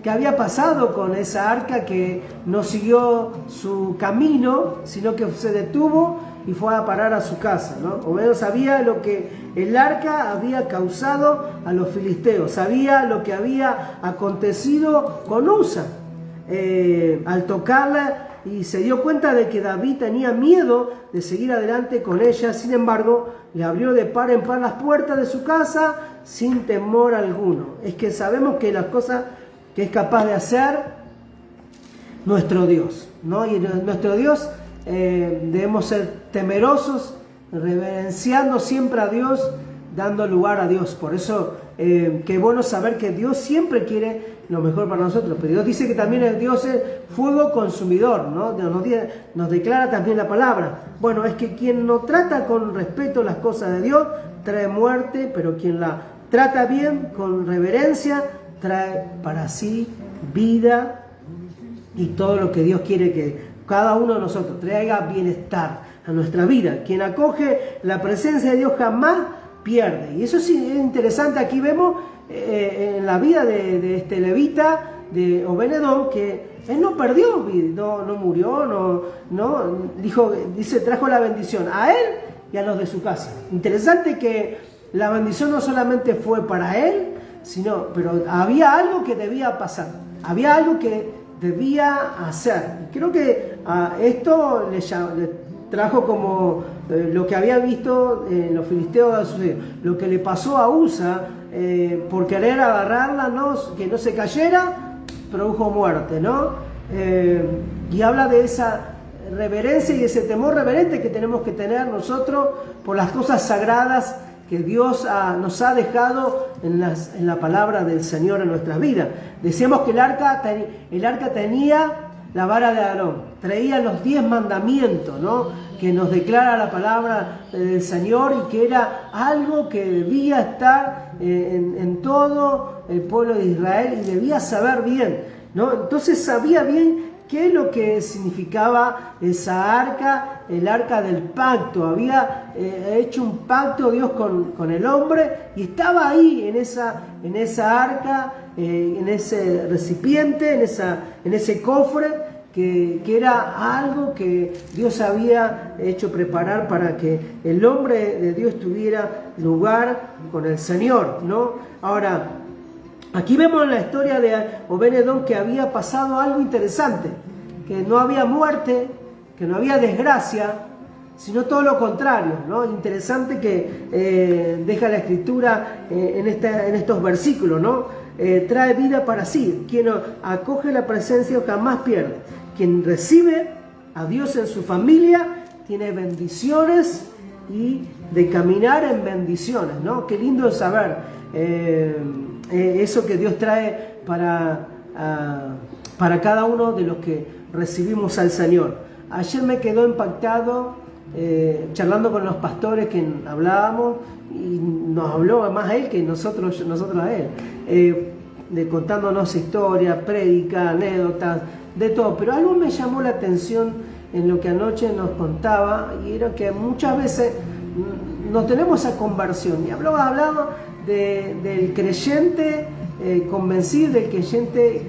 había pasado con esa arca, que no siguió su camino, sino que se detuvo y fue a parar a su casa, ¿no? Obed sabía lo que el arca había causado a los filisteos, sabía lo que había acontecido con Usa al tocarla, y se dio cuenta de que David tenía miedo de seguir adelante con ella. Sin embargo, le abrió de par en par las puertas de su casa sin temor alguno. Es que sabemos que las cosas que es capaz de hacer nuestro Dios, ¿no? Y nuestro Dios debemos ser temerosos, reverenciando siempre a Dios, dando lugar a Dios. Por eso qué bueno saber que Dios siempre quiere lo mejor para nosotros. Pero Dios dice que también el Dios es fuego consumidor, ¿no? Nos declara también la palabra. Bueno, es que quien no trata con respeto las cosas de Dios trae muerte, pero quien la trata bien, con reverencia, trae para sí vida, y todo lo que Dios quiere que cada uno de nosotros traiga bienestar a nuestra vida. Quien acoge la presencia de Dios jamás pierde. Y eso sí es interesante. Aquí vemos en la vida de este levita, de Obed-Edom, que él no perdió vida, no murió, dice, trajo la bendición a él y a los de su casa. Interesante que la bendición no solamente fue para él, pero había algo que debía pasar, había algo que debía hacer. Creo que esto le trajo como lo que había visto en los filisteos, lo que le pasó a Usa por querer agarrarla, que no se cayera, produjo muerte, ¿no? Y habla de esa reverencia y ese temor reverente que tenemos que tener nosotros por las cosas sagradas que Dios nos ha dejado en la palabra del Señor en nuestras vidas. Decíamos que el arca tenía la vara de Aarón, traía los 10 mandamientos, ¿no? Que nos declara la palabra del Señor y que era algo que debía estar en todo el pueblo de Israel y debía saber bien, ¿no? Entonces sabía bien qué es lo que significaba esa arca, el arca del pacto. Había hecho un pacto Dios con el hombre y estaba ahí en esa arca, en ese recipiente, en ese cofre, que era algo que Dios había hecho preparar para que el hombre de Dios tuviera lugar con el Señor, ¿no? Ahora, aquí vemos en la historia de Obed-Edom que había pasado algo interesante, que no había muerte, que no había desgracia, sino todo lo contrario, ¿no? Interesante que deja la Escritura en estos versículos, ¿no? Trae vida para sí. Quien acoge la presencia jamás pierde. Quien recibe a Dios en su familia tiene bendiciones y de caminar en bendiciones, ¿no? Qué lindo es saber eso que Dios trae para cada uno de los que recibimos al Señor. Ayer me quedó impactado charlando con los pastores que hablábamos y nos habló más a él que nosotros a él, contándonos historias, prédicas, anécdotas, de todo. Pero algo me llamó la atención en lo que anoche nos contaba y era que muchas veces no tenemos esa conversión. Y hablaba del creyente convencido, del creyente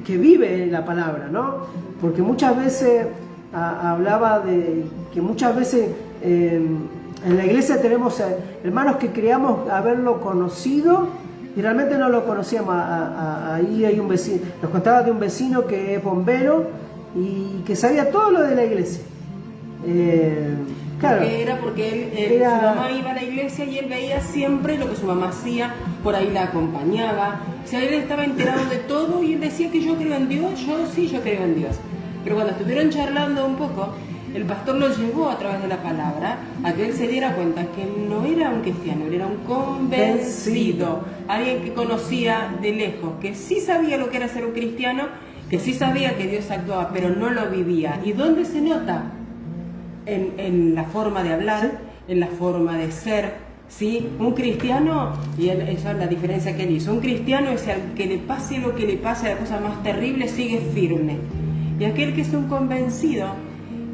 que vive la palabra, ¿no? Porque muchas veces hablaba de que muchas veces en la iglesia tenemos hermanos que creíamos haberlo conocido y realmente no lo conocíamos. Ahí hay un vecino, nos contaba de un vecino que es bombero y que sabía todo lo de la iglesia. Claro, porque su mamá iba a la iglesia y él veía siempre lo que su mamá hacía, por ahí la acompañaba. O sea, él estaba enterado de todo y él decía que yo creo en Dios, yo creo en Dios. Pero cuando estuvieron charlando un poco, el pastor lo llevó a través de la palabra a que él se diera cuenta que no era un cristiano, él era un convencido, alguien que conocía de lejos, que sí sabía lo que era ser un cristiano, que sí sabía que Dios actuaba, pero no lo vivía. ¿Y dónde se nota? En la forma de hablar, en la forma de ser, ¿sí? Un cristiano, y esa es la diferencia que él hizo, un cristiano es el que le pase lo que le pase, la cosa más terrible, sigue firme. Y aquel que es un convencido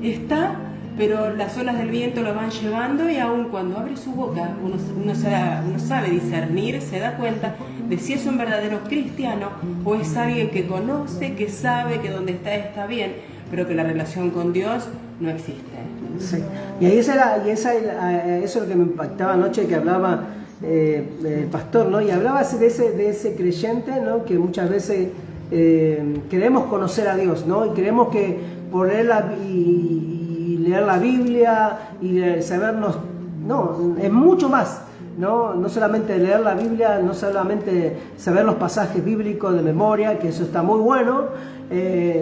está, pero las olas del viento lo van llevando y aun cuando abre su boca, uno sabe discernir, se da cuenta de si es un verdadero cristiano o es alguien que conoce, que sabe que donde está bien, pero que la relación con Dios no existe. Sí. Y ahí eso es lo que me impactaba anoche, que hablaba el pastor, ¿no? Y hablaba de ese creyente, ¿no? Que muchas veces queremos conocer a Dios, ¿no? Y creemos que por leer leer la Biblia y sabernos, no, es mucho más. No solamente leer la Biblia, no solamente saber los pasajes bíblicos de memoria, que eso está muy bueno,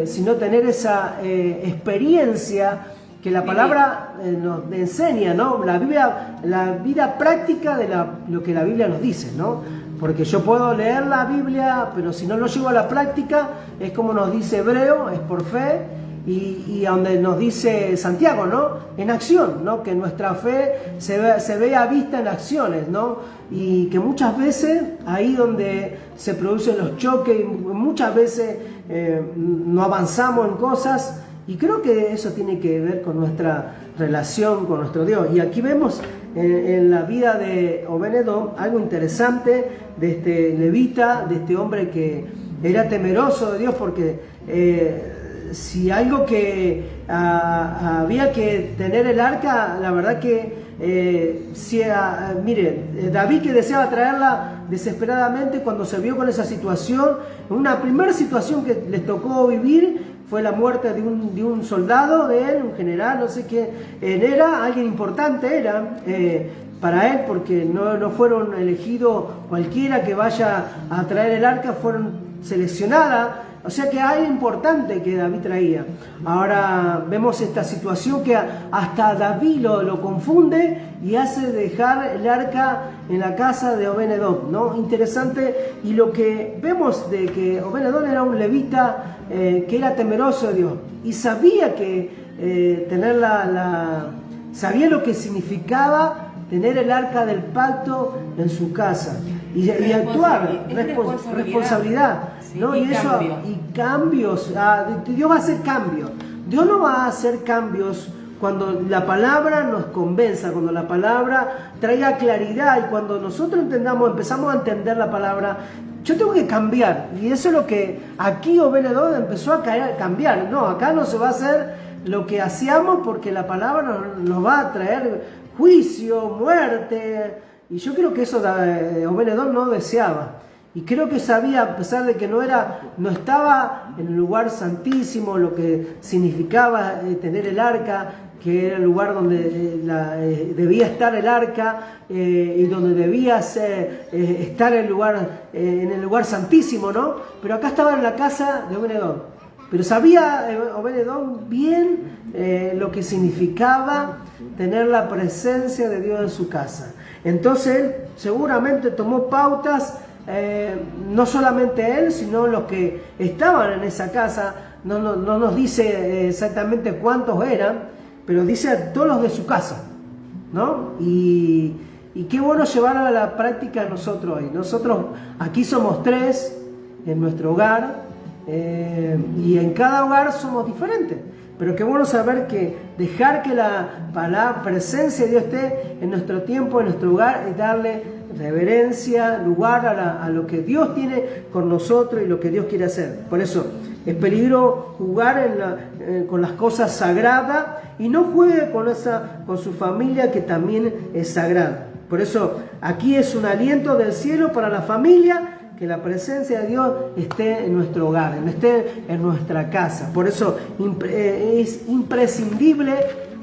sino tener esa experiencia que la palabra nos enseña, ¿no? La vida práctica de lo que la Biblia nos dice, ¿no? Porque yo puedo leer la Biblia, pero si no lo llevo a la práctica, es como nos dice Hebreo, es por fe, y a donde nos dice Santiago, ¿no? En acción, ¿no? Que nuestra fe se vea vista en acciones, ¿no? Y que muchas veces ahí donde se producen los choques, muchas veces no avanzamos en cosas, y creo que eso tiene que ver con nuestra relación con nuestro Dios. Y aquí vemos en la vida de Obed-Edom algo interesante de este levita, de este hombre que era temeroso de Dios, porque si algo que había que tener el arca, la verdad que mire, David, que deseaba traerla desesperadamente, cuando se vio con esa situación, una primera situación que les tocó vivir fue la muerte de un soldado de él, un general, no sé quién era, alguien importante era para él, porque no fueron elegidos cualquiera que vaya a traer el arca, fueron seleccionada O sea que hay importante que David traía. Ahora vemos esta situación que hasta David lo confunde y hace dejar el arca en la casa de Obed-edom, ¿no? Interesante. Y lo que vemos de que Obed-edom era un levita que era temeroso de Dios y sabía que sabía lo que significaba tener el arca del pacto en su casa y actuar, responsabilidad, ¿no? Y eso, y cambios, Dios va a hacer cambios. Dios no va a hacer cambios cuando la palabra nos convenza, cuando la palabra traiga claridad y cuando nosotros empezamos a entender la palabra. Yo tengo que cambiar, y eso es lo que aquí Obed-edom empezó a cambiar. No, acá no se va a hacer lo que hacíamos porque la palabra nos va a traer juicio, muerte, y yo creo que eso Obed-edom no deseaba. Y creo que sabía, a pesar de que no estaba en el lugar santísimo, lo que significaba tener el arca, que era el lugar donde debía estar el arca y donde debía estar en el lugar santísimo, ¿no? Pero acá estaba en la casa de Obed-edom. Pero sabía Obed-edom bien lo que significaba tener la presencia de Dios en su casa. Entonces él seguramente tomó pautas, no solamente él, sino los que estaban en esa casa. No nos dice exactamente cuántos eran, pero dice a todos los de su casa, ¿no? Y qué bueno llevarlo a la práctica nosotros hoy. Nosotros aquí somos 3 en nuestro hogar, y en cada hogar somos diferentes. Pero qué bueno saber que dejar que la presencia de Dios esté en nuestro tiempo, en nuestro hogar, y darle reverencia, lugar a lo que Dios tiene con nosotros y lo que Dios quiere hacer. Por eso es peligro jugar con las cosas sagradas, y no juegue con su familia, que también es sagrada. Por eso aquí es un aliento del cielo para la familia, que la presencia de Dios esté en nuestro hogar, esté en nuestra casa. Por eso es imprescindible,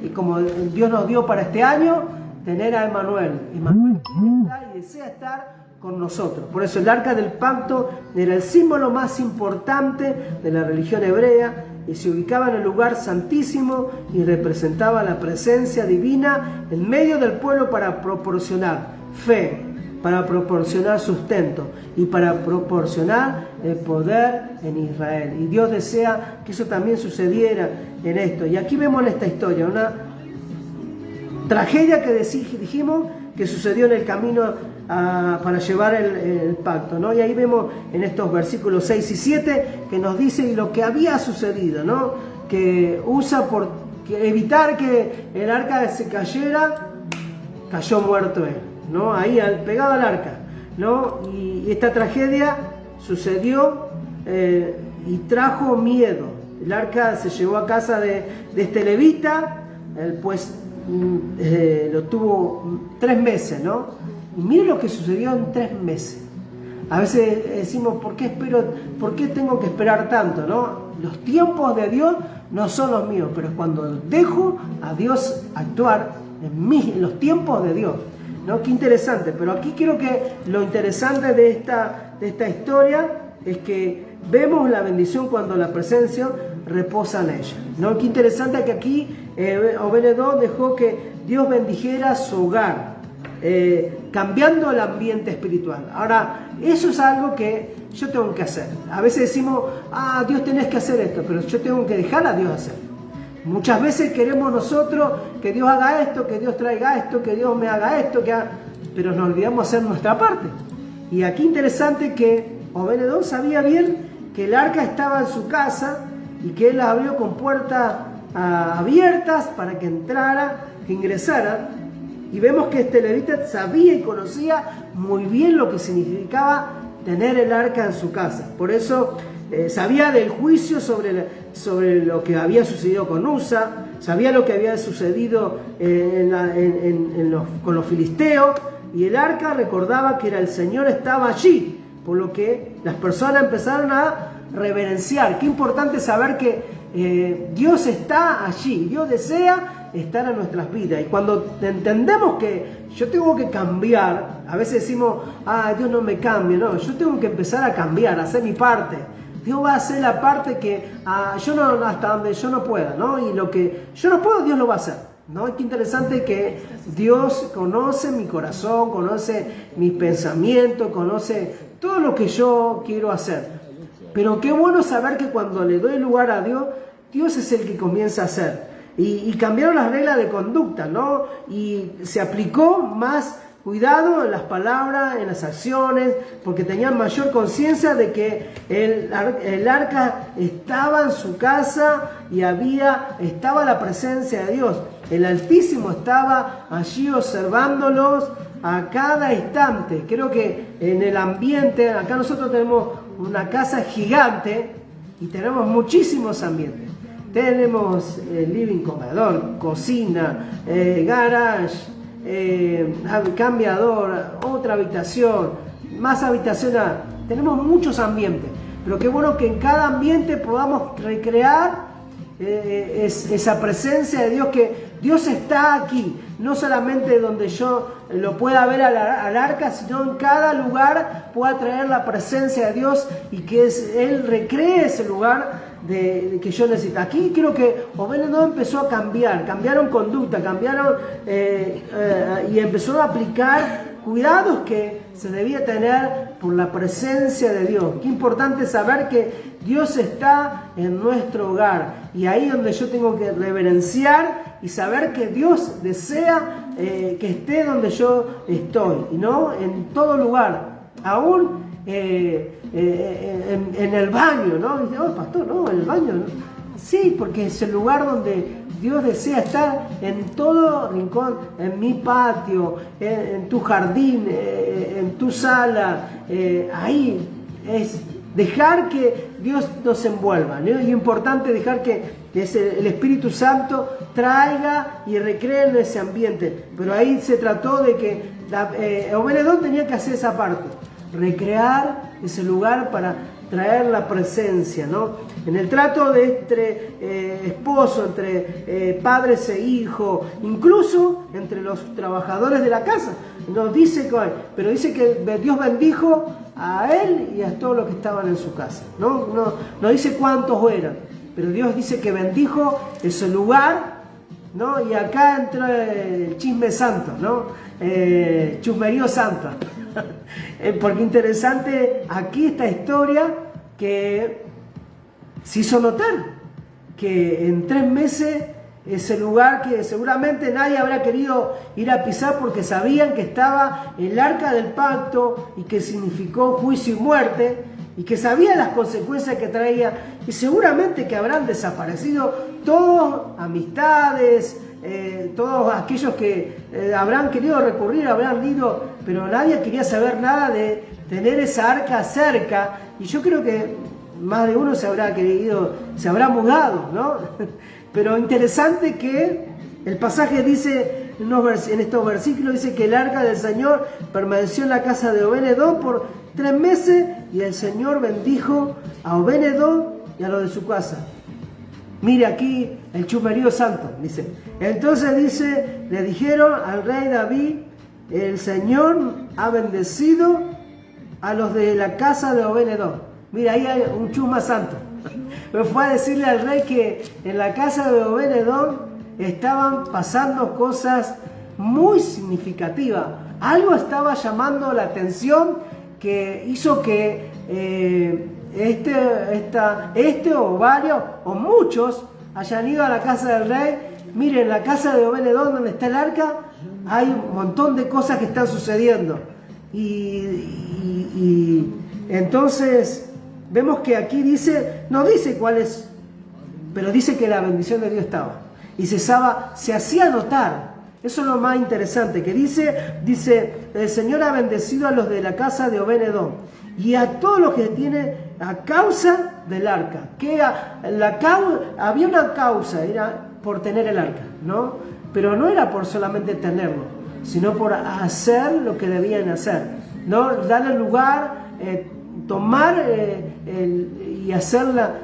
y como Dios nos dio para este año, tener a Emmanuel. Emmanuel está y desea estar con nosotros. Por eso el arca del pacto era el símbolo más importante de la religión hebrea, y se ubicaba en el lugar santísimo y representaba la presencia divina en medio del pueblo para proporcionar fe, para proporcionar sustento y para proporcionar el poder en Israel. Y Dios desea que eso también sucediera en esto. Y aquí vemos en esta historia una tragedia que dijimos que sucedió en el camino para llevar el pacto, ¿no? Y ahí vemos en estos versículos 6 y 7 que nos dice lo que había sucedido, ¿no? Que Usa, por evitar que el arca se cayera, cayó muerto él, ¿no? Ahí pegado al arca, ¿no? Y esta tragedia sucedió y trajo miedo. El arca se llevó a casa de este levita, pues lo tuvo 3 meses, ¿no? Y miren lo que sucedió en 3 meses. A veces decimos, ¿por qué tengo que esperar tanto, no? Los tiempos de Dios no son los míos, pero es cuando dejo a Dios actuar en los tiempos de Dios, ¿no? Qué interesante. Pero aquí creo que lo interesante de esta historia es que vemos la bendición cuando la presencia reposa en ella, ¿no? Qué interesante que aquí Obed-edom dejó que Dios bendijera su hogar, cambiando el ambiente espiritual. Ahora, eso es algo que yo tengo que hacer. A veces decimos, Dios tenés que hacer esto, pero yo tengo que dejar a Dios hacer. Muchas veces queremos nosotros que Dios haga esto, que Dios traiga esto, que Dios me haga esto, pero nos olvidamos hacer nuestra parte. Y aquí interesante que Obed-edom sabía bien que el arca estaba en su casa y que él la abrió con puertas abiertas para que entrara, que ingresara. Y vemos que este levita sabía y conocía muy bien lo que significaba tener el arca en su casa. Por eso sabía del juicio sobre lo que había sucedido con Usa, sabía lo que había sucedido con los filisteos, y el arca recordaba que el Señor estaba allí, por lo que las personas empezaron a reverenciar. Qué importante saber que Dios está allí, Dios desea estar en nuestras vidas. Y cuando entendemos que yo tengo que cambiar, a veces decimos, Dios no me cambia, no, yo tengo que empezar a cambiar, a hacer mi parte, Dios va a hacer la parte que yo no, hasta donde yo no pueda, ¿no? Y lo que yo no puedo, Dios lo va a hacer, ¿no? Qué interesante que Dios conoce mi corazón, conoce mis pensamientos, conoce todo lo que yo quiero hacer. Pero qué bueno saber que cuando le doy lugar a Dios, Dios es el que comienza a hacer. Y cambiaron las reglas de conducta, ¿no? Y se aplicó más cuidado en las palabras, en las acciones, porque tenían mayor conciencia de que el arca estaba en su casa y estaba la presencia de Dios. El Altísimo estaba allí observándolos a cada instante. Creo que en el ambiente, acá nosotros tenemos una casa gigante y tenemos muchísimos ambientes. Tenemos living, comedor, cocina, garage, cambiador, otra habitación, más habitaciones. Tenemos muchos ambientes, pero qué bueno que en cada ambiente podamos recrear esa presencia de Dios, que Dios está aquí, no solamente donde yo lo pueda ver al arca, sino en cada lugar pueda traer la presencia de Dios y que Él recree ese lugar que yo necesito. Aquí creo que Obed-Edom empezó a cambiaron conducta, y empezó a aplicar cuidados que se debía tener por la presencia de Dios. Qué importante saber que Dios está en nuestro hogar, y ahí donde yo tengo que reverenciar y saber que Dios desea que esté donde yo estoy, y no en todo lugar, aún en el baño, ¿no? Y dice, oh, pastor, no, en el baño, ¿no? Sí, porque es el lugar donde Dios desea estar, en todo rincón, en mi patio, en tu jardín, en tu sala, ahí es dejar que Dios nos envuelva, ¿no? Y es importante dejar que el Espíritu Santo traiga y recree en ese ambiente. Pero ahí se trató de que Obed-Edom tenía que hacer esa parte, recrear ese lugar para traer la presencia, ¿no? En el trato entre esposo, entre padres e hijos, incluso entre los trabajadores de la casa. No dice pero dice que Dios bendijo a él y a todos los que estaban en su casa. No dice cuántos eran, pero Dios dice que bendijo ese lugar, ¿no? Y acá entra el chisme santo, ¿no? Chusmerío santo. Porque interesante aquí esta historia que se hizo notar que en 3 meses ese lugar que seguramente nadie habrá querido ir a pisar porque sabían que estaba el arca del pacto y que significó juicio y muerte, y que sabían las consecuencias que traía, y seguramente que habrán desaparecido todas amistades, todos aquellos que habrán querido recurrir, habrán ido, pero nadie quería saber nada de tener esa arca cerca. Y yo creo que más de uno se habrá mudado, ¿no? Pero interesante que el pasaje dice, en estos versículos dice que el arca del Señor permaneció en la casa de Obed-Edom por 3 meses, y el Señor bendijo a Obed-Edom y a los de su casa. Mire aquí el chusmerío santo, dice. Entonces dice, le dijeron al rey David, el Señor ha bendecido a los de la casa de Obed-Edom. Mira, ahí hay un chusma santo. Me fue a decirle al rey que en la casa de Obed-Edom estaban pasando cosas muy significativas. Algo estaba llamando la atención que hizo que o varios o muchos hayan ido a la casa del rey. Miren, en la casa de Obed-Edom, donde está el arca, hay un montón de cosas que están sucediendo. Y entonces vemos que aquí no dice cuál es, pero dice que la bendición de Dios estaba. Y se hacía notar. Eso es lo más interesante, que dice, el Señor ha bendecido a los de la casa de Obed-Edom y a todos los que tiene a causa del arca. Había una causa, era por tener el arca, ¿no? Pero no era por solamente tenerlo, sino por hacer lo que debían hacer, ¿no? Darle lugar, tomar y hacerla,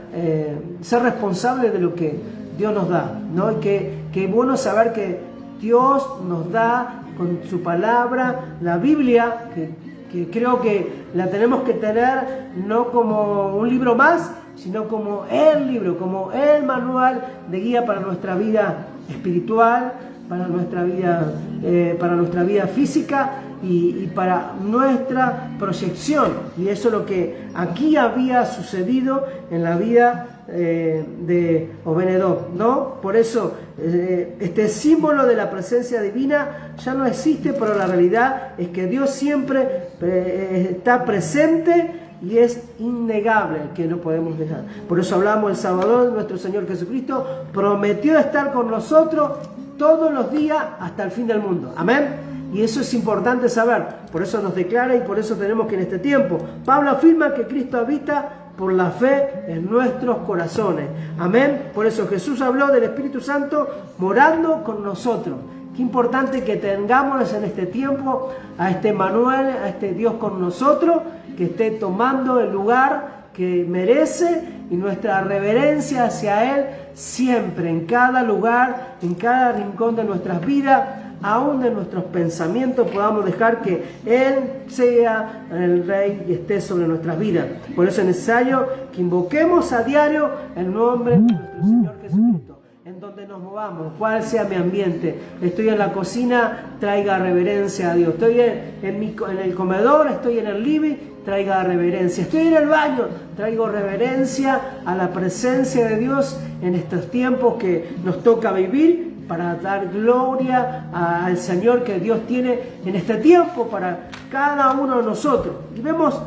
ser responsable de lo que Dios nos da, ¿no? Y que es bueno saber que Dios nos da con su palabra, la Biblia, que que creo que la tenemos que tener no como un libro más, sino como el libro, como el manual de guía para nuestra vida espiritual, para nuestra vida física y para nuestra proyección. Y eso es lo que aquí había sucedido en la vida de Obed-Edom, ¿no? Por eso este símbolo de la presencia divina ya no existe, pero la realidad es que Dios siempre está presente y es innegable, que no podemos dejar. Por eso hablamos el Salvador, nuestro Señor Jesucristo prometió estar con nosotros todos los días hasta el fin del mundo. Amén. Y eso es importante saber. Por eso nos declara y por eso tenemos que en este tiempo Pablo afirma que Cristo habita por la fe en nuestros corazones. Amén. Por eso Jesús habló del Espíritu Santo morando con nosotros. Qué importante que tengamos en este tiempo a este Manuel, a este Dios con nosotros, que esté tomando el lugar que merece y nuestra reverencia hacia Él siempre, en cada lugar, en cada rincón de nuestras vidas, aún de nuestros pensamientos, podamos dejar que Él sea el Rey y esté sobre nuestras vidas. Por eso es necesario que invoquemos a diario el nombre de nuestro Señor Jesucristo. En donde nos movamos, cuál sea mi ambiente. Estoy en la cocina, traiga reverencia a Dios. Estoy en el comedor, estoy en el living, traiga reverencia. Estoy en el baño, traigo reverencia a la presencia de Dios en estos tiempos que nos toca vivir, para dar gloria al Señor que Dios tiene en este tiempo para cada uno de nosotros. Y vemos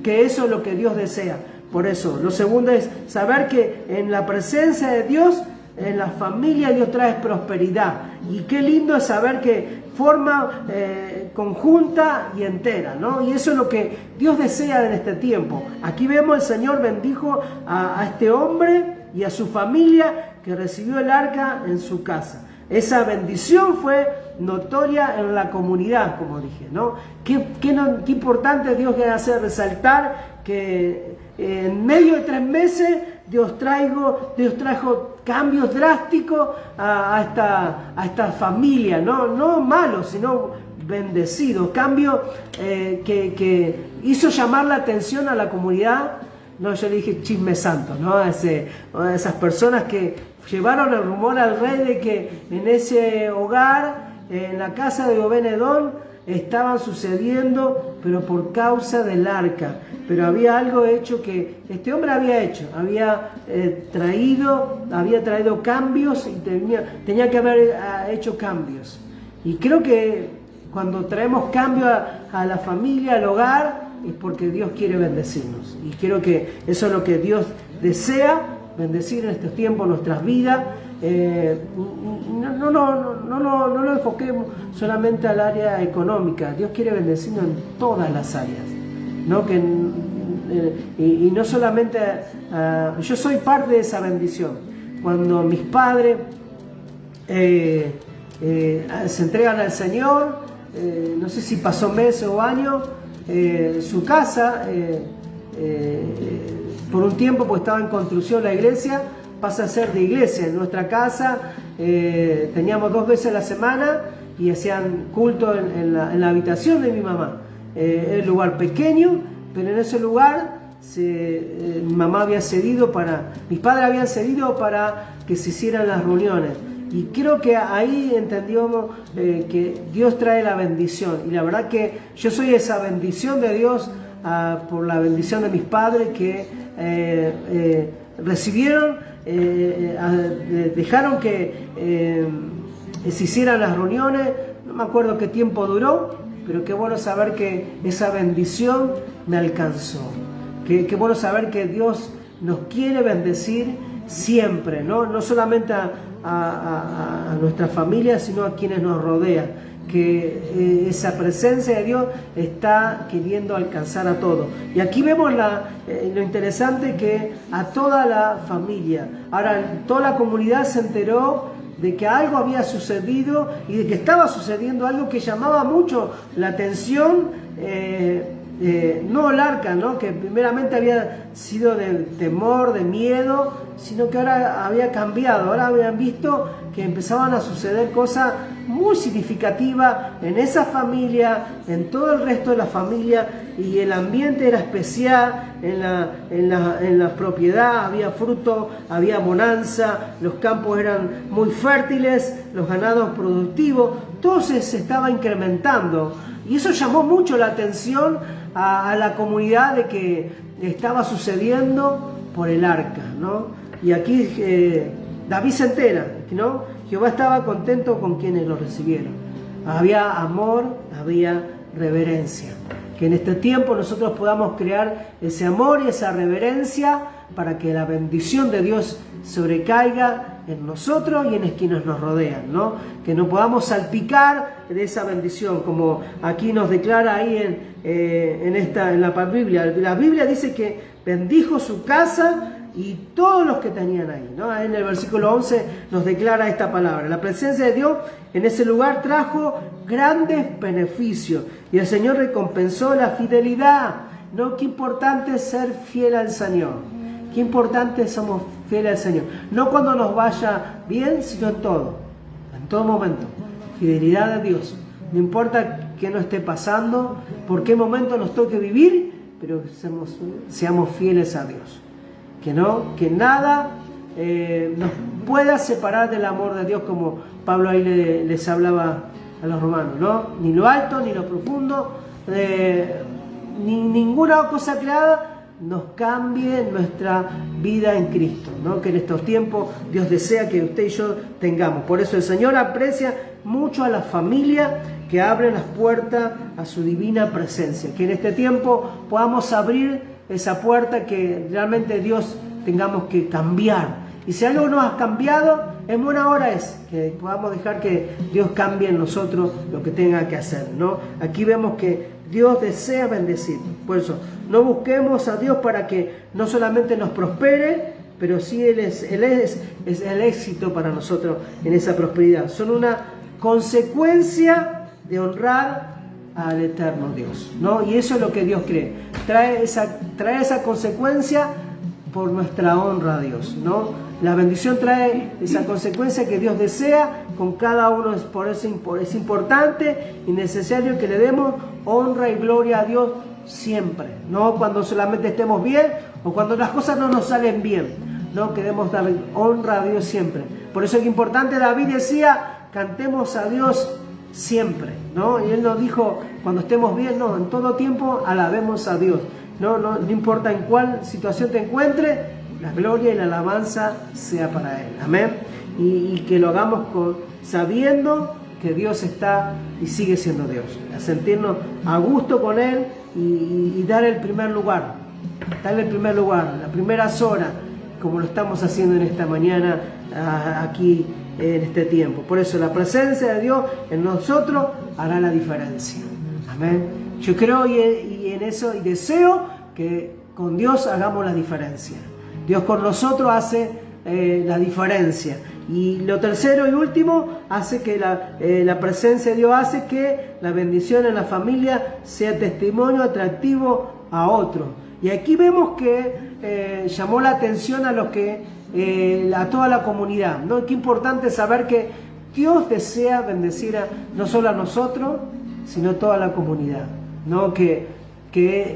que eso es lo que Dios desea. Por eso, lo segundo es saber que en la presencia de Dios, en la familia, Dios trae prosperidad. Y qué lindo es saber que forma conjunta y entera, ¿no? Y eso es lo que Dios desea en este tiempo. Aquí vemos el Señor bendijo a este hombre y a su familia que recibió el arca en su casa. Esa bendición fue notoria en la comunidad, como dije, ¿no? Qué importante Dios quiere hacer resaltar que en medio de 3 meses Dios trajo cambios drásticos a esta familia, no malos, sino bendecidos. Cambios que hizo llamar la atención a la comunidad. No, yo le dije chisme santo, ¿no? A esas personas que llevaron el rumor al rey de que en ese hogar, en la casa de Obed-Edom, estaban sucediendo, pero por causa del arca. Pero había algo hecho que este hombre había traído cambios y tenía que haber hecho cambios. Y creo que cuando traemos cambio a la familia, al hogar, es porque Dios quiere bendecirnos. Y creo que eso es lo que Dios desea, bendecir en estos tiempos nuestras vidas. No lo enfoquemos solamente al área económica. Dios quiere bendecirnos en todas las áreas, ¿no? Y no solamente yo soy parte de esa bendición. Cuando mis padres se entregan al Señor, no sé si pasó meses o años, su casa por un tiempo, pues estaba en construcción la iglesia, pasa a ser de iglesia. En nuestra casa teníamos 2 veces a la semana y hacían culto en la habitación de mi mamá. Era un lugar pequeño, pero en ese lugar mi mamá había cedido mis padres habían cedido para que se hicieran las reuniones. Y creo que ahí entendimos que Dios trae la bendición. Y la verdad que yo soy esa bendición de Dios por la bendición de mis padres que recibieron, dejaron que se hicieran las reuniones. No me acuerdo qué tiempo duró, pero qué bueno saber que esa bendición me alcanzó. Qué bueno saber que Dios nos quiere bendecir siempre, no solamente a nuestra familia, sino a quienes nos rodean. Que esa presencia de Dios está queriendo alcanzar a todos. Y aquí vemos lo interesante, que a toda la familia. Ahora, toda la comunidad se enteró de que algo había sucedido y de que estaba sucediendo algo que llamaba mucho la atención no el arca, ¿no? Que primeramente había sido de temor, de miedo, sino que ahora había cambiado. Ahora habían visto que empezaban a suceder cosas muy significativas en esa familia, en todo el resto de la familia, y el ambiente era especial. En la propiedad había fruto, había bonanza, los campos eran muy fértiles, los ganados productivos, todo se estaba incrementando. Y eso llamó mucho la atención a la comunidad de que estaba sucediendo por el arca, ¿no? Y aquí David se entera, ¿no? Jehová estaba contento con quienes lo recibieron. Había amor, había reverencia. Que en este tiempo nosotros podamos crear ese amor y esa reverencia para que la bendición de Dios sobrecaiga en nosotros y en quienes nos rodean, ¿no? Que no podamos salpicar de esa bendición, como aquí nos declara ahí en la Biblia. La Biblia dice que bendijo su casa y todos los que tenían ahí, ¿no? En el versículo 11 nos declara esta palabra: la presencia de Dios en ese lugar trajo grandes beneficios y el Señor recompensó la fidelidad, ¿no? Qué importante es ser fiel al Señor. Qué importante somos fieles al Señor. No cuando nos vaya bien, sino en todo momento. Fidelidad a Dios. No importa qué nos esté pasando, por qué momento nos toque vivir, pero seamos fieles a Dios. Que nada nos pueda separar del amor de Dios, como Pablo ahí les hablaba a los romanos, ¿no? Ni lo alto, ni lo profundo, ni ninguna cosa creada nos cambie nuestra vida en Cristo, ¿no? Que en estos tiempos Dios desea que usted y yo tengamos. Por eso el Señor aprecia mucho a la familia que abre las puertas a su divina presencia. Que en este tiempo podamos abrir esa puerta, que realmente Dios tengamos que cambiar. Y si algo no ha cambiado, en buena hora es que podamos dejar que Dios cambie en nosotros lo que tenga que hacer, ¿no? Aquí vemos que Dios desea bendecirnos. Por eso, no busquemos a Dios para que no solamente nos prospere, pero sí Él es el éxito para nosotros en esa prosperidad. Son una consecuencia de honrar al eterno Dios, ¿no? Y eso es lo que Dios cree. Trae esa consecuencia por nuestra honra a Dios, ¿no? La bendición trae esa consecuencia que Dios desea con cada uno. Por eso es importante y necesario que le demos honra y gloria a Dios siempre, no cuando solamente estemos bien o cuando las cosas no nos salen bien, no, queremos dar honra a Dios siempre. Por eso es importante, David decía: cantemos a Dios siempre, ¿no? Y él nos dijo: cuando estemos bien, no, en todo tiempo alabemos a Dios. No importa en cuál situación te encuentres, la gloria y la alabanza sea para Él. Amén. Y que lo hagamos sabiendo que Dios está y sigue siendo Dios. A sentirnos a gusto con Él y dar el primer lugar. Darle el primer lugar, las primeras horas, como lo estamos haciendo en esta mañana aquí en este tiempo. Por eso la presencia de Dios en nosotros hará la diferencia. Amén. Yo creo y en eso y deseo que con Dios hagamos la diferencia. Dios con nosotros hace la diferencia. Y lo tercero y último, hace que la presencia de Dios hace que la bendición en la familia sea testimonio atractivo a otros. Y aquí vemos que llamó la atención a toda la comunidad, ¿no? Qué importante saber que Dios desea bendecir no solo a nosotros, sino a toda la comunidad, ¿no? Que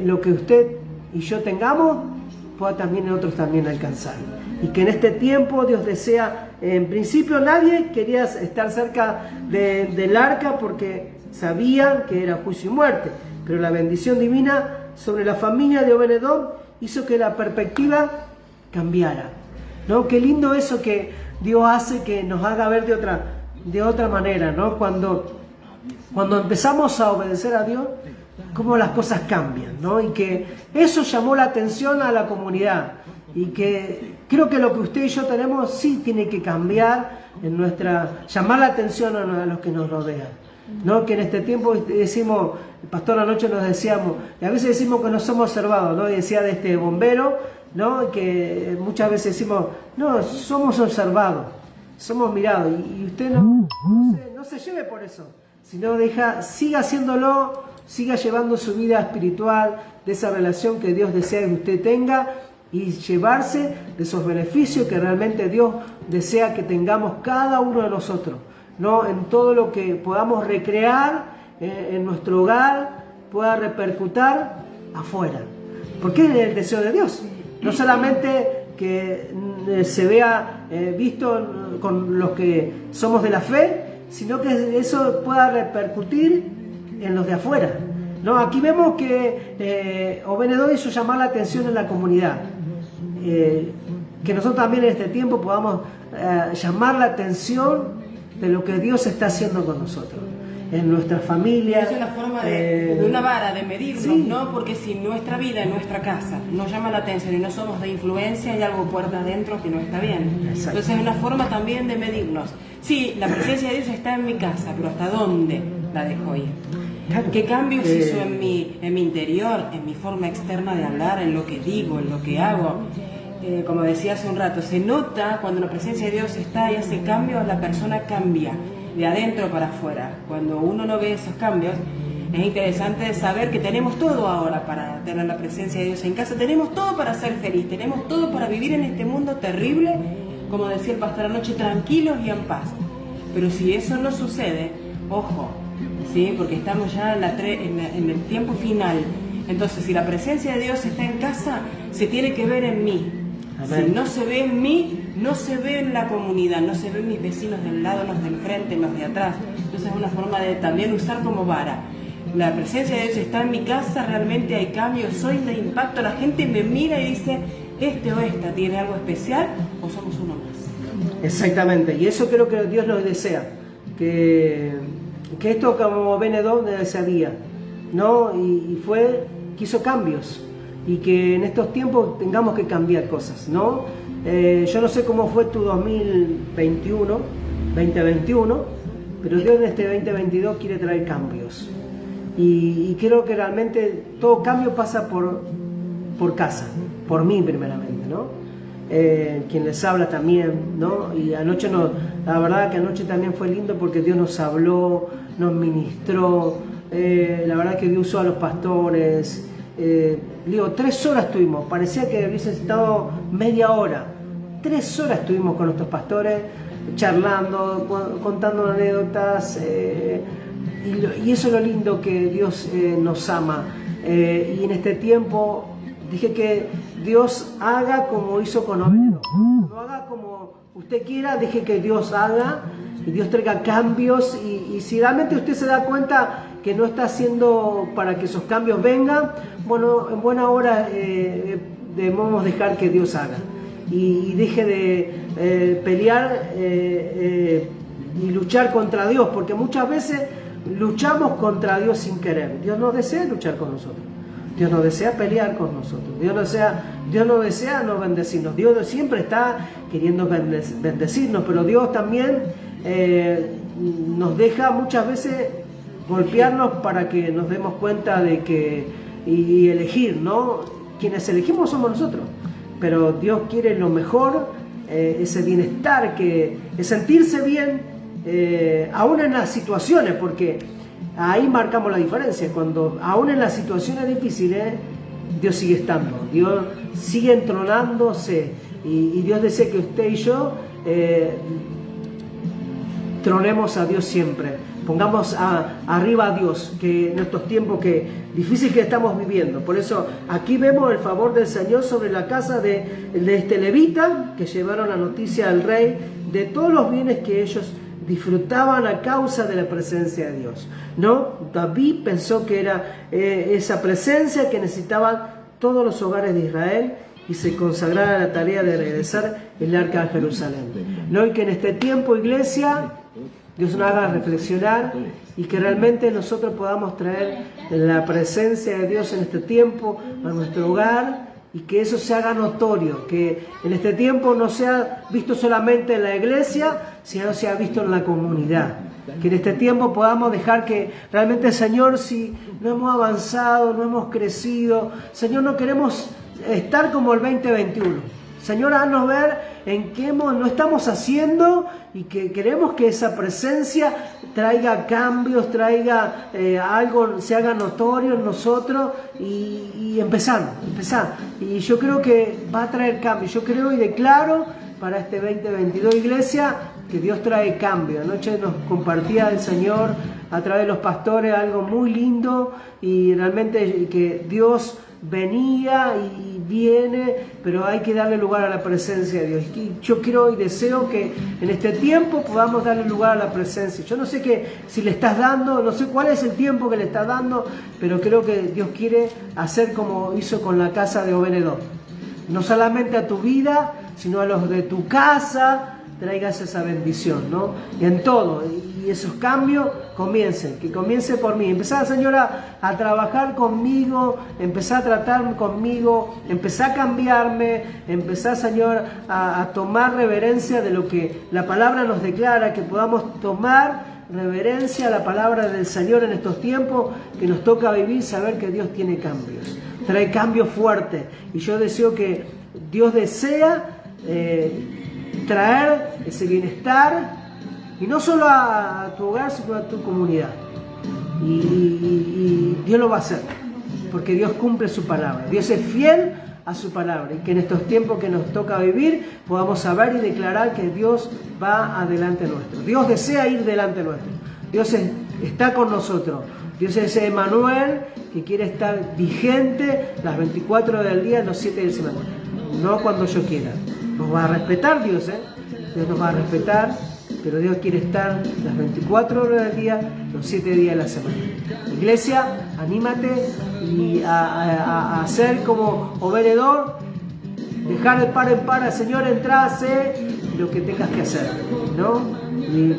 lo que usted y yo tengamos pueda también otros también alcanzar. Y que en este tiempo Dios desea, en principio nadie quería estar cerca del arca porque sabían que era juicio y muerte, pero la bendición divina sobre la familia de Obed-Edom hizo que la perspectiva cambiara, ¿no? Qué lindo eso que Dios hace, que nos haga ver de otra manera, ¿no? Cuando empezamos a obedecer a Dios, cómo las cosas cambian, ¿no? Y que eso llamó la atención a la comunidad. Y que creo que lo que usted y yo tenemos sí tiene que cambiar llamar la atención a los que nos rodean, ¿no? Que en este tiempo decimos, el pastor anoche nos decíamos, y a veces decimos que no somos observados, ¿no? Y decía de este bombero, ¿no? Que muchas veces decimos, no, somos observados, somos mirados, y usted no se lleve por eso. sino siga haciéndolo, siga llevando su vida espiritual, de esa relación que Dios desea que usted tenga y llevarse de esos beneficios que realmente Dios desea que tengamos cada uno de nosotros, ¿no? En todo lo que podamos recrear en nuestro hogar pueda repercutir afuera, porque es el deseo de Dios, no solamente que se vea visto con los que somos de la fe, sino que eso pueda repercutir en los de afuera, ¿no? Aquí vemos que Obed-Edom hizo llamar la atención en la comunidad, que nosotros también en este tiempo podamos llamar la atención de lo que Dios está haciendo con nosotros, en nuestra familia. Es una forma de una vara de medirnos, sí. ¿no? Porque si nuestra vida en nuestra casa nos llama la atención y no somos de influencia, hay algo puerta adentro que no está bien. Exacto. Entonces es una forma también de medirnos. Sí, la presencia de Dios está en mi casa, pero ¿hasta dónde la dejo ir? Claro. ¿Qué cambios hizo en mi interior, en mi forma externa de hablar, en lo que digo, en lo que hago? Como decía hace un rato, se nota cuando la presencia de Dios está y hace cambios, la persona cambia de adentro para afuera. Cuando uno no ve esos cambios, es interesante saber que tenemos todo ahora para tener la presencia de Dios en casa, tenemos todo para ser feliz, tenemos todo para vivir en este mundo terrible, como decía el pastor anoche, tranquilos y en paz. Pero si eso no sucede, ojo, ¿sí? Porque estamos ya en el tiempo final. Entonces, si la presencia de Dios está en casa, se tiene que ver en mí. Amén. Si no se ve en mí, no se ve en la comunidad, no se ve en mis vecinos del lado, los del frente, los de atrás. Entonces es una forma de también usar como vara. La presencia de Dios está en mi casa, realmente hay cambios, soy de impacto, la gente me mira y dice, este o esta tiene algo especial o somos uno más. Exactamente, y eso creo que Dios nos desea, que esto como Obed-Edom desearía, ¿no? Y quiso cambios, y que en estos tiempos tengamos que cambiar cosas, ¿no? Yo no sé cómo fue tu 2021, pero Dios en este 2022 quiere traer cambios. Y creo que realmente todo cambio pasa por casa, por mí primeramente, ¿no? Quien les habla también, ¿no? Y anoche la verdad que anoche también fue lindo porque Dios nos habló, nos ministró, la verdad que Dios usó a los pastores. Digo, 3 horas estuvimos, parecía que hubiese estado media hora. 3 horas estuvimos con nuestros pastores, charlando, contando anécdotas, y eso es lo lindo que Dios nos ama. Y en este tiempo dije que Dios haga como hizo con Obed-Edom. No haga como usted quiera, deje que Dios haga y Dios traiga cambios. Y si realmente usted se da cuenta que no está haciendo para que esos cambios vengan, bueno, en buena hora debemos dejar que Dios haga. Y deje de pelear y luchar contra Dios, porque muchas veces luchamos contra Dios sin querer. Dios no desea luchar con nosotros, Dios no desea pelear con nosotros, Dios no desea no bendecirnos. Dios siempre está queriendo bendecirnos, pero Dios también nos deja muchas veces golpearnos para que nos demos cuenta de que y elegir, ¿no? Quienes elegimos somos nosotros, pero Dios quiere lo mejor, ese bienestar, que es sentirse bien, aún en las situaciones, porque ahí marcamos la diferencia. Cuando aún en las situaciones difíciles Dios sigue estando, Dios sigue entronándose, y Dios desea que usted y yo tronemos a Dios siempre, pongamos arriba a Dios, que en estos tiempos difíciles que estamos viviendo. Por eso aquí vemos el favor del Señor sobre la casa de este levita, que llevaron la noticia al rey de todos los bienes que ellos disfrutaban a causa de la presencia de Dios, ¿no? David pensó que era esa presencia que necesitaban todos los hogares de Israel, y se consagrara a la tarea de regresar el arca a Jerusalén, ¿no? Y que en este tiempo, iglesia, Dios nos haga reflexionar, y que realmente nosotros podamos traer la presencia de Dios en este tiempo a nuestro hogar, y que eso se haga notorio, que en este tiempo no sea visto solamente en la iglesia, sino sea visto en la comunidad. Que en este tiempo podamos dejar que realmente, Señor, si no hemos avanzado, no hemos crecido, Señor, no queremos estar como el 2021, Señor, haznos ver en qué no estamos haciendo y que queremos que esa presencia traiga cambios, traiga algo, se haga notorio en nosotros y empezar. Y yo creo que va a traer cambios. Yo creo y declaro para este 2022, iglesia, que Dios trae cambio. Anoche nos compartía el Señor a través de los pastores algo muy lindo y realmente que Dios venía y viene, pero hay que darle lugar a la presencia de Dios. Y yo quiero y deseo que en este tiempo podamos darle lugar a la presencia. Yo no sé si le estás dando, no sé cuál es el tiempo que le estás dando, pero creo que Dios quiere hacer como hizo con la casa de Obed-Edom. No solamente a tu vida, sino a los de tu casa, traigas esa bendición, ¿no? Y en todo, y esos cambios que comience por mí. Empezá, Señora, a trabajar conmigo, empezá a tratar conmigo, empezá a cambiarme, empezá, Señor, a tomar reverencia de lo que la palabra nos declara, que podamos tomar reverencia a la palabra del Señor en estos tiempos que nos toca vivir, saber que Dios tiene cambios, trae cambios fuertes, y yo deseo que Dios desea traer ese bienestar, y no solo a tu hogar, sino a tu comunidad. Y Dios lo va a hacer, porque Dios cumple su palabra. Dios es fiel a su palabra, y que en estos tiempos que nos toca vivir podamos saber y declarar que Dios va adelante nuestro. Dios desea ir delante nuestro. Dios está con nosotros. Dios es ese Emmanuel que quiere estar vigente las 24 horas del día, los 7 días de semana. No cuando yo quiera. Nos va a respetar Dios, Dios nos va a respetar, pero Dios quiere estar las 24 horas del día, los 7 días de la semana. Iglesia, anímate y a hacer como Obed-Edom, dejar de par en par al Señor, entrá, sé lo que tengas que hacer, ¿no?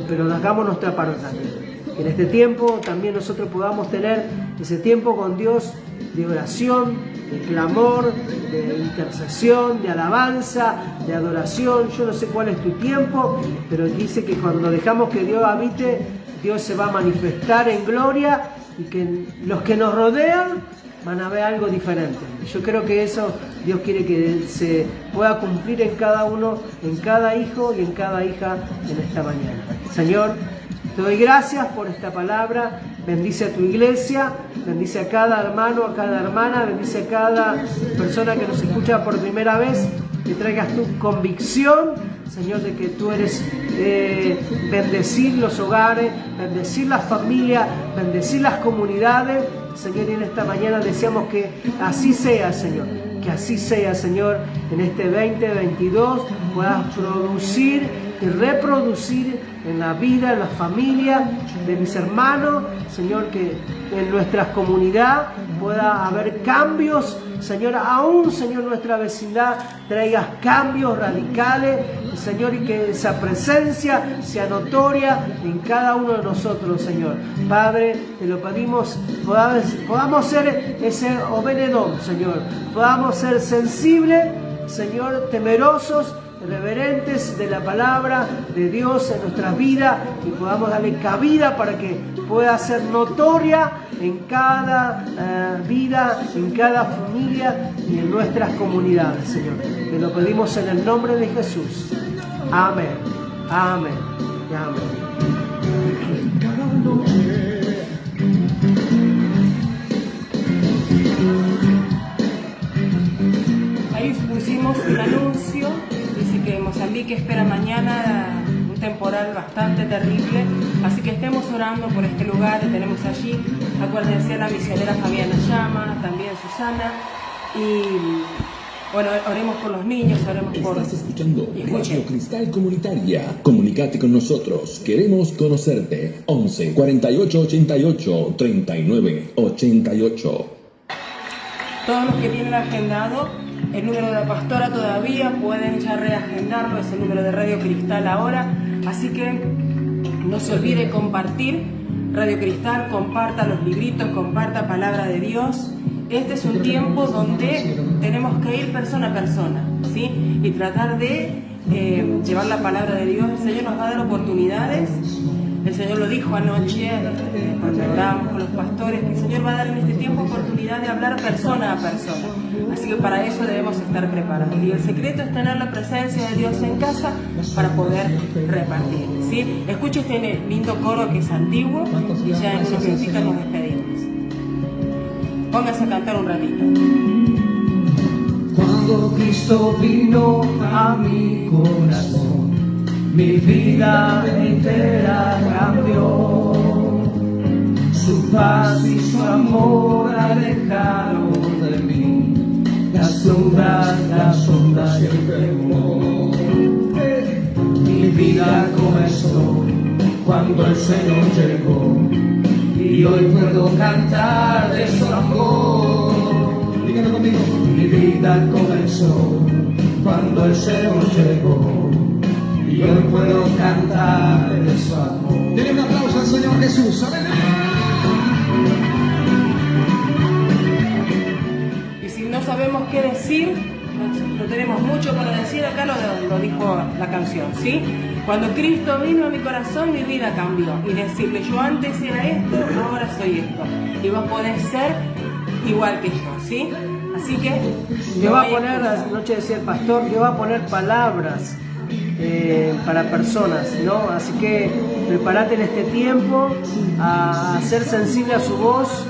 Pero hagamos nuestra parte también. Que en este tiempo también nosotros podamos tener ese tiempo con Dios de oración, de clamor, de intercesión, de alabanza, de adoración. Yo no sé cuál es tu tiempo, pero dice que cuando dejamos que Dios habite, Dios se va a manifestar en gloria, y que los que nos rodean van a ver algo diferente. Yo creo que eso Dios quiere que se pueda cumplir en cada uno, en cada hijo y en cada hija en esta mañana. Señor, te doy gracias por esta palabra. Bendice a tu iglesia, bendice a cada hermano, a cada hermana, bendice a cada persona que nos escucha por primera vez, que traigas tu convicción, Señor, de que tú eres bendecir los hogares, bendecir las familias, bendecir las comunidades. Señor, y en esta mañana deseamos que así sea, Señor. Que así sea, Señor, en este 2022 puedas producir y reproducir en la vida, en la familia de mis hermanos, Señor, que en nuestra comunidad pueda haber cambios, Señor, aún, Señor, nuestra vecindad traigas cambios radicales, Señor, y que esa presencia sea notoria en cada uno de nosotros, Señor. Padre, te lo pedimos, podamos ser ese Obed-Edom, Señor, podamos ser sensibles, Señor, temerosos, reverentes de la palabra de Dios en nuestras vidas, y podamos darle cabida para que pueda ser notoria en cada vida, en cada familia y en nuestras comunidades, Señor. Te lo pedimos en el nombre de Jesús. Amén, amén y amén. Ahí pusimos un anuncio. Dice que Mozambique espera mañana un temporal bastante terrible, así que estemos orando por este lugar. Tenemos allí, acuérdense, la misionera Fabiana Llama, también Susana, y bueno, oremos por los niños, oremos por... Estás escuchando Radio Cristal Comunitaria. Comunícate con nosotros, queremos conocerte. 11 48 88 39 88. Todos los que tienen agendado el número de la pastora todavía pueden ya reagendarlo, es el número de Radio Cristal ahora, así que no se olvide compartir Radio Cristal, comparta los libritos, comparta palabra de Dios. Este es un tiempo donde tenemos que ir persona a persona, ¿sí? Y tratar de llevar la palabra de Dios. El Señor nos va a dar oportunidades El Señor lo dijo anoche cuando orábamos con los pastores, que el Señor va a dar en este tiempo oportunidad de hablar persona a persona. Así que para eso debemos estar preparados. Y el secreto es tener la presencia de Dios en casa para poder repartir, ¿sí? Escuche este lindo coro que es antiguo y ya en unos minutitos nos despedimos. Póngase a cantar un ratito. Cuando Cristo vino a mi corazón, mi vida entera cambió. Su paz y su amor alejaron de mí las ondas del temor. Mi vida comenzó cuando el Señor llegó, y hoy puedo cantar de su amor. Díganlo conmigo. Mi vida comenzó cuando el Señor llegó, y hoy puedo cantar de su amor. Denle un aplauso al Señor Jesús. ¡Amén! Y si no sabemos qué decir, no tenemos mucho para decir, acá lo dijo la canción, ¿sí? Cuando Cristo vino a mi corazón, mi vida cambió. Y decirle, yo antes era esto, ahora soy esto. Y vos podés ser igual que yo, ¿sí? Así que Dios va a poner, anoche decía el pastor, Dios va a poner palabras para personas, ¿no? Así que prepárate en este tiempo a ser sensible a su voz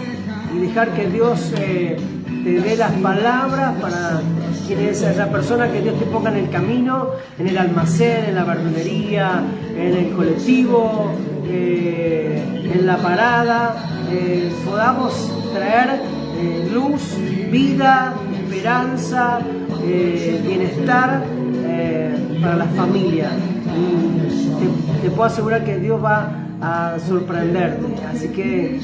y dejar que Dios te dé las palabras para quien es esa persona que Dios te ponga en el camino, en el almacén, en la verdulería, en el colectivo, en la parada, podamos traer luz, vida, esperanza, bienestar para la familia. Te puedo asegurar que Dios va a sorprenderte, así que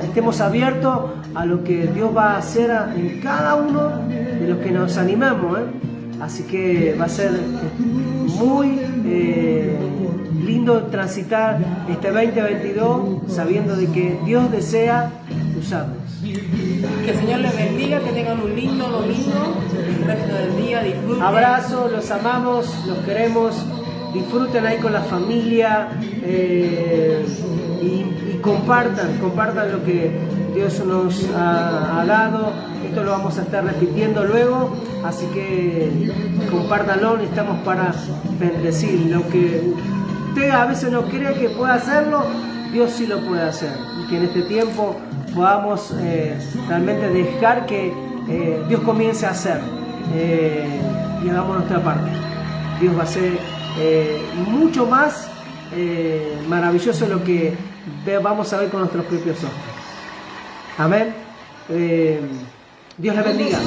estemos abiertos a lo que Dios va a hacer en cada uno de los que nos animamos, así que va a ser muy lindo transitar este 2022 sabiendo de que Dios desea usarnos. que el Señor les bendiga, que tengan un lindo domingo, el resto del día, disfruten. Abrazos, los amamos, los queremos, disfruten ahí con la familia y compartan lo que Dios nos ha dado. Esto lo vamos a estar repitiendo luego, así que compártanlo, estamos para bendecir. Lo que usted a veces no cree que pueda hacerlo, Dios sí lo puede hacer. Y que en este tiempo podamos realmente dejar que Dios comience a hacer y hagamos nuestra parte. Dios va a ser mucho más maravilloso de lo que vamos a ver con nuestros propios ojos. Amén. Dios le bendiga.